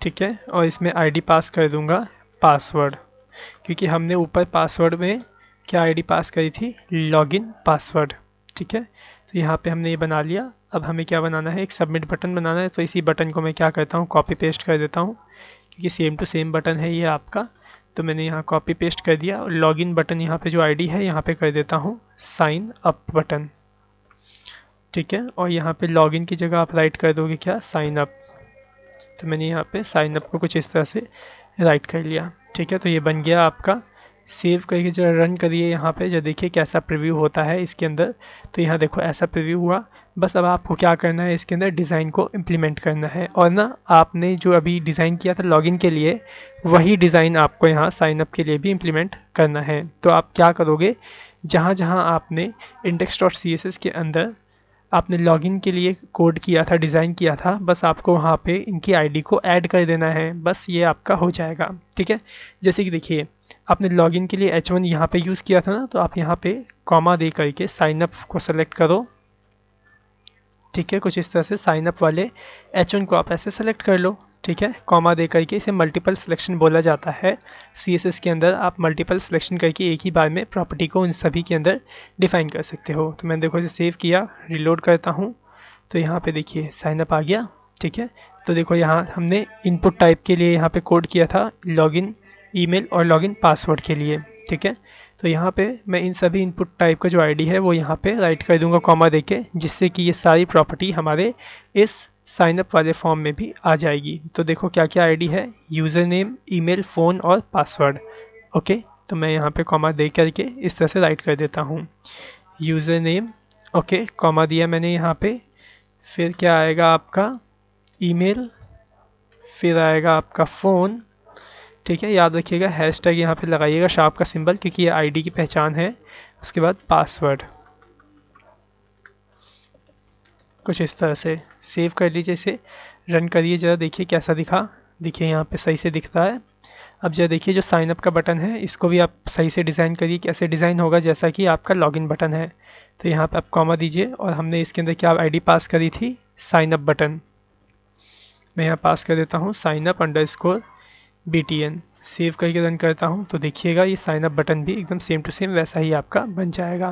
ठीक है, और इसमें आईडी पास कर दूंगा पासवर्ड, क्योंकि हमने ऊपर पासवर्ड में क्या आईडी पास करी थी, लॉगिन पासवर्ड। ठीक है, तो यहाँ पे हमने ये बना लिया। अब हमें क्या बनाना है, एक सबमिट बटन बनाना है। तो इसी बटन को मैं क्या करता हूँ, कॉपी पेस्ट कर देता हूँ, क्योंकि सेम टू सेम बटन है ये आपका। तो मैंने यहाँ कॉपी पेस्ट कर दिया और लॉगिन बटन यहाँ पे जो आईडी है यहाँ पे कर देता हूँ साइन अप बटन। ठीक है, और यहाँ पे लॉगिन की जगह आप राइट कर दोगे क्या, साइन अप। तो मैंने यहाँ पे साइन अप को कुछ इस तरह से राइट कर लिया। ठीक है, तो ये बन गया आपका। सेव करके जरा रन करिए यहाँ पे, जो देखिए कैसा प्रीव्यू होता है इसके अंदर। तो यहाँ देखो ऐसा प्रीव्यू हुआ। बस अब आपको क्या करना है, इसके अंदर डिज़ाइन को इम्प्लीमेंट करना है और ना आपने जो अभी डिज़ाइन किया था लॉगिन के लिए, वही डिज़ाइन आपको यहाँ साइन अप के लिए भी इम्प्लीमेंट करना है। तो आप क्या करोगे, जहाँ जहाँ आपने index.css के अंदर आपने लॉगिन के लिए कोड किया था, डिज़ाइन किया था, बस आपको वहाँ पे इनकी आईडी को ऐड कर देना है, बस ये आपका हो जाएगा। ठीक है, जैसे कि देखिए आपने लॉगिन के लिए H1 यहाँ पे यूज़ किया था ना, तो आप यहाँ पे कॉमा दे करके साइन अप को सेलेक्ट करो। ठीक है, कुछ इस तरह से साइन अप वाले H1 को आप ऐसे सेलेक्ट कर लो। ठीक है, कॉमा दे करके, इसे मल्टीपल सिलेक्शन बोला जाता है। CSS के अंदर आप मल्टीपल सिलेक्शन करके एक ही बार में प्रॉपर्टी को उन सभी के अंदर डिफाइन कर सकते हो। तो मैंने देखो इसे सेव किया, रिलोड करता हूँ, तो यहाँ पे देखिए साइन अप आ गया। ठीक है, तो देखो यहाँ हमने इनपुट टाइप के लिए यहाँ पे कोड किया था लॉगिन ईमेल और लॉगिन पासवर्ड के लिए। ठीक है, तो यहाँ पे मैं इन सभी इनपुट टाइप का जो आईडी है वो यहाँ पे राइट कर दूंगा कॉमा देके, जिससे कि ये सारी प्रॉपर्टी हमारे इस साइन अप वाले फॉर्म में भी आ जाएगी। तो देखो क्या क्या आईडी है, यूज़र नेम, ईमेल, फ़ोन और पासवर्ड। ओके, तो मैं यहाँ पे कॉमा दे करके इस तरह से राइट कर देता हूँ यूज़र नेम। ओके, कॉमा दिया मैंने यहाँ पे। फिर क्या आएगा आपका ईमेल, फिर आएगा आपका फ़ोन। ठीक है, याद रखिएगा हैशटैग यहाँ पे लगाइएगा शार्प का सिंबल, क्योंकि ये आईडी की पहचान है। उसके बाद पासवर्ड, कुछ इस तरह से सेव कर लीजिए, इसे रन करिए, जरा देखिए कैसा दिखा। देखिए यहाँ पे सही से दिख रहा है। अब जरा देखिए जो साइन अप का बटन है इसको भी आप सही से डिज़ाइन करिए, कैसे डिज़ाइन होगा जैसा कि आपका लॉगिन बटन है। तो यहाँ पे आप कॉमा दीजिए और हमने इसके अंदर क्या आईडी पास करी थी, साइन अप बटन। मैं यहाँ पास कर देता हूँ sign up underscore BTN, save करके रन करता हूँ तो देखिएगा ये साइन अप बटन भी एकदम सेम टू सेम वैसा ही आपका बन जाएगा।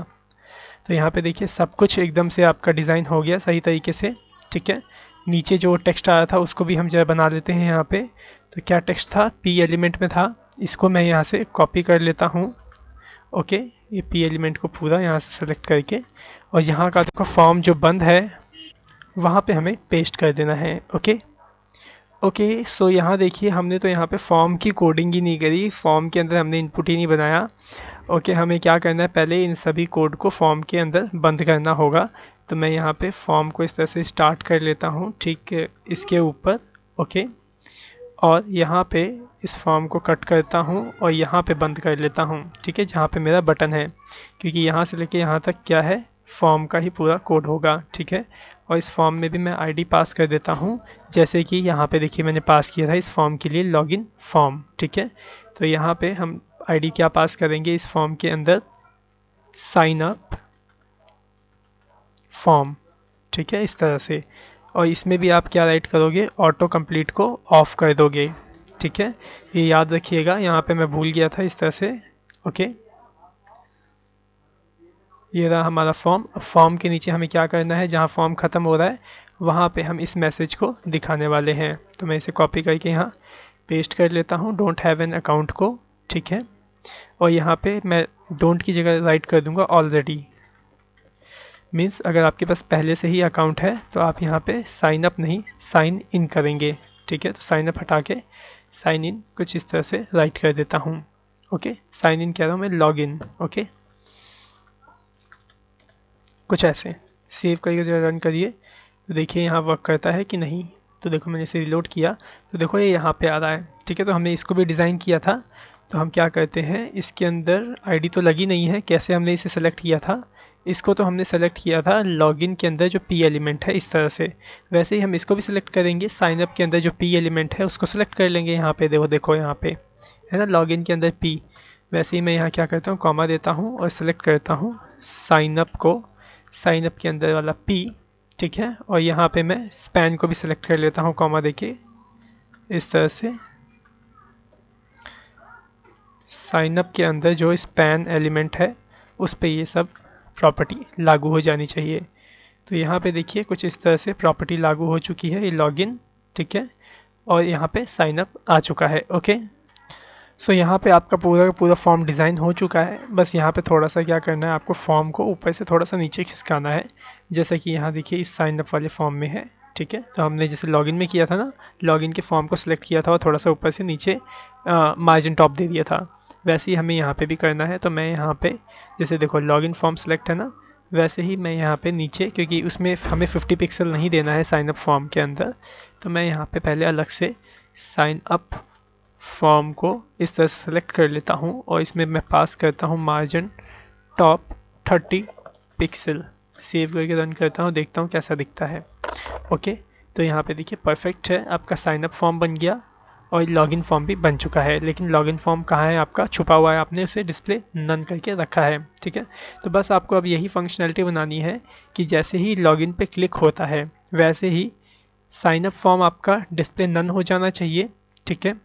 तो यहाँ पे देखिए सब कुछ एकदम से आपका डिज़ाइन हो गया सही तरीके से, ठीक है। नीचे जो टेक्स्ट आया था उसको भी हम जरा बना लेते हैं यहाँ पे। तो क्या टेक्स्ट था, पी एलिमेंट में था, इसको मैं यहाँ से कॉपी कर लेता हूँ। ओके, ये पी एलिमेंट को पूरा यहाँ से सेलेक्ट करके और यहाँ का देखो फॉर्म जो बंद है वहाँ पे हमें पेस्ट कर देना है। ओके ओके, सो यहाँ देखिए हमने तो यहाँ पे फॉर्म की कोडिंग ही नहीं करी, फॉर्म के अंदर हमने इनपुट ही नहीं बनाया। ओके, हमें क्या करना है, पहले इन सभी कोड को फॉर्म के अंदर बंद करना होगा। तो मैं यहाँ पे फॉर्म को इस तरह से स्टार्ट कर लेता हूँ, ठीक इसके ऊपर। ओके, और यहाँ पे इस फॉर्म को कट करता हूँ और यहाँ पे बंद कर लेता हूँ, ठीक है, जहाँ पे मेरा बटन है, क्योंकि यहाँ से लेके यहाँ तक क्या है, फॉर्म का ही पूरा कोड होगा, ठीक है। और इस फॉर्म में भी मैं आईडी पास कर देता हूँ, जैसे कि यहाँ पे देखिए मैंने पास किया था इस फॉर्म के लिए लॉगिन फॉर्म, ठीक है। तो यहाँ पे हम आईडी क्या पास करेंगे इस फॉर्म के अंदर, साइन अप फॉर्म, ठीक है, इस तरह से। और इसमें भी आप क्या राइट करोगे, ऑटो कंप्लीट को ऑफ कर दोगे, ठीक है। ये याद रखिएगा, यहाँ पे मैं भूल गया था इस तरह से। ओके, ये रहा हमारा फॉर्म। फॉर्म के नीचे हमें क्या करना है, जहाँ फॉर्म ख़त्म हो रहा है वहाँ पे हम इस मैसेज को दिखाने वाले हैं। तो मैं इसे कॉपी करके यहाँ पेस्ट कर लेता हूँ, डोंट हैव एन अकाउंट को, ठीक है। और यहाँ पे मैं डोंट की जगह राइट कर दूंगा ऑलरेडी। मीन्स अगर आपके पास पहले से ही अकाउंट है तो आप यहाँ पे साइन अप नहीं साइन इन करेंगे, ठीक है। तो साइन अप हटा के साइन इन कुछ इस तरह से राइट कर देता हूँ। ओके, साइन इन कह रहा हूँ मैं, लॉग इन। ओके, कुछ ऐसे सेव करके जब रन करिए तो देखिए यहाँ वर्क करता है कि नहीं। तो देखो मैंने इसे रिलोड किया तो देखो ये यहाँ पे आ रहा है, ठीक है। तो हमने इसको भी डिज़ाइन किया था, तो हम क्या करते हैं, इसके अंदर आईडी तो लगी नहीं है, कैसे हमने इसे सेलेक्ट किया था, इसको तो हमने सेलेक्ट किया था लॉगिन के अंदर जो पी एलिमेंट है इस तरह से। वैसे ही हम इसको भी सिलेक्ट करेंगे, साइन अप के अंदर जो पी एलिमेंट है उसको सेलेक्ट कर लेंगे। यहाँ पे देखो देखो यहाँ पे है ना, लॉगिन के अंदर पी। वैसे ही मैं यहाँ क्या करता हूँ, कॉमा देता हूँ और सेलेक्ट करता हूँ साइन अप को, साइन अप के अंदर वाला P, ठीक है। और यहाँ पे मैं स्पैन को भी सिलेक्ट कर लेता हूँ कॉमा देके इस तरह से। साइन अप के अंदर जो स्पैन एलिमेंट है उस पे ये सब प्रॉपर्टी लागू हो जानी चाहिए। तो यहाँ पे देखिए कुछ इस तरह से प्रॉपर्टी लागू हो चुकी है, ये लॉगिन, ठीक है। और यहाँ पे साइन अप आ चुका है। ओके, सो यहाँ पे आपका पूरा का पूरा फॉर्म डिज़ाइन हो चुका है। बस यहाँ पे थोड़ा सा क्या करना है, आपको फॉर्म को ऊपर से थोड़ा सा नीचे खिसकाना है, जैसा कि यहाँ देखिए इस साइन अप वाले फॉर्म में है, ठीक है। तो हमने जैसे लॉगिन में किया था ना, लॉगिन के फॉर्म को सिलेक्ट किया था और थोड़ा सा ऊपर से नीचे मार्जिन टॉप दे दिया था, वैसे ही हमें यहाँ पे भी करना है। तो मैं यहाँ पे जैसे देखो लॉगिन फॉर्म सेलेक्ट है ना, वैसे ही मैं यहाँ पे नीचे, क्योंकि उसमें हमें 50 पिक्सल नहीं देना है साइन अप फॉर्म के अंदर, तो मैं यहाँ पे पहले अलग से साइन अप फॉर्म को इस तरह से सेलेक्ट कर लेता हूँ और इसमें मैं पास करता हूँ मार्जिन टॉप 30 पिक्सल। सेव करके रन करता हूँ, देखता हूँ कैसा दिखता है। ओके, तो यहाँ पे देखिए परफेक्ट है, आपका साइन अप फॉर्म बन गया और लॉगिन फॉर्म भी बन चुका है। लेकिन लॉगिन फॉर्म कहाँ है आपका, छुपा हुआ है, आपने उसे डिस्प्ले नन करके रखा है, ठीक है। तो बस आपको अब यही फंक्शनैलिटी बनानी है कि जैसे ही लॉगिन पे क्लिक होता है वैसे ही साइन अप फॉर्म आपका डिस्प्ले नन हो जाना चाहिए, ठीक है।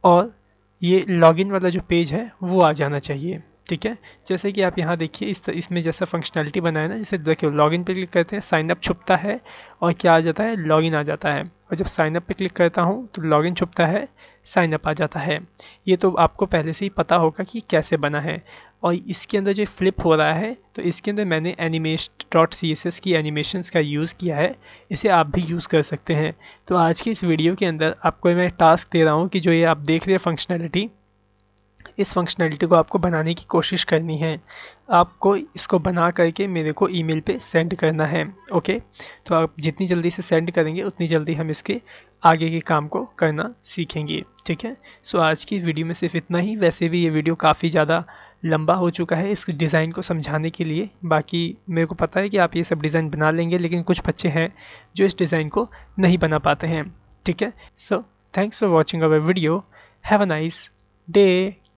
और ये लॉगिन वाला जो पेज है वो आ जाना चाहिए, ठीक है। जैसे कि आप यहाँ देखिए इसमें जैसा फंक्शनैलिटी बनाया ना, जैसे देखिए लॉगिन पे क्लिक करते हैं साइन अप छुपता है और क्या आ जाता है, लॉगिन आ जाता है। और जब साइन अप पे क्लिक करता हूँ तो लॉगिन छुपता है, साइन अप आ जाता है। ये तो आपको पहले से ही पता होगा कि कैसे बना है। और इसके अंदर जो फ्लिप हो रहा है तो इसके अंदर मैंने animation.css की एनिमेशंस का यूज़ किया है, इसे आप भी यूज़ कर सकते हैं। तो आज की इस वीडियो के अंदर आपको मैं टास्क दे रहा हूँ कि जो ये आप देख रहे हैं फंक्शनैलिटी, इस फंक्शनैलिटी को आपको बनाने की कोशिश करनी है। आपको इसको बना करके मेरे को ईमेल पे सेंड करना है। ओके, तो आप जितनी जल्दी से सेंड करेंगे उतनी जल्दी हम इसके आगे के काम को करना सीखेंगे, ठीक है। सो आज की वीडियो में सिर्फ इतना ही। वैसे भी ये वीडियो काफ़ी ज़्यादा लंबा हो चुका है इस डिज़ाइन को समझाने के लिए। बाकी मेरे को पता है कि आप ये सब डिज़ाइन बना लेंगे, लेकिन कुछ बच्चे हैं जो इस डिज़ाइन को नहीं बना पाते हैं, ठीक है। So thanks for watching our video, have a nice day.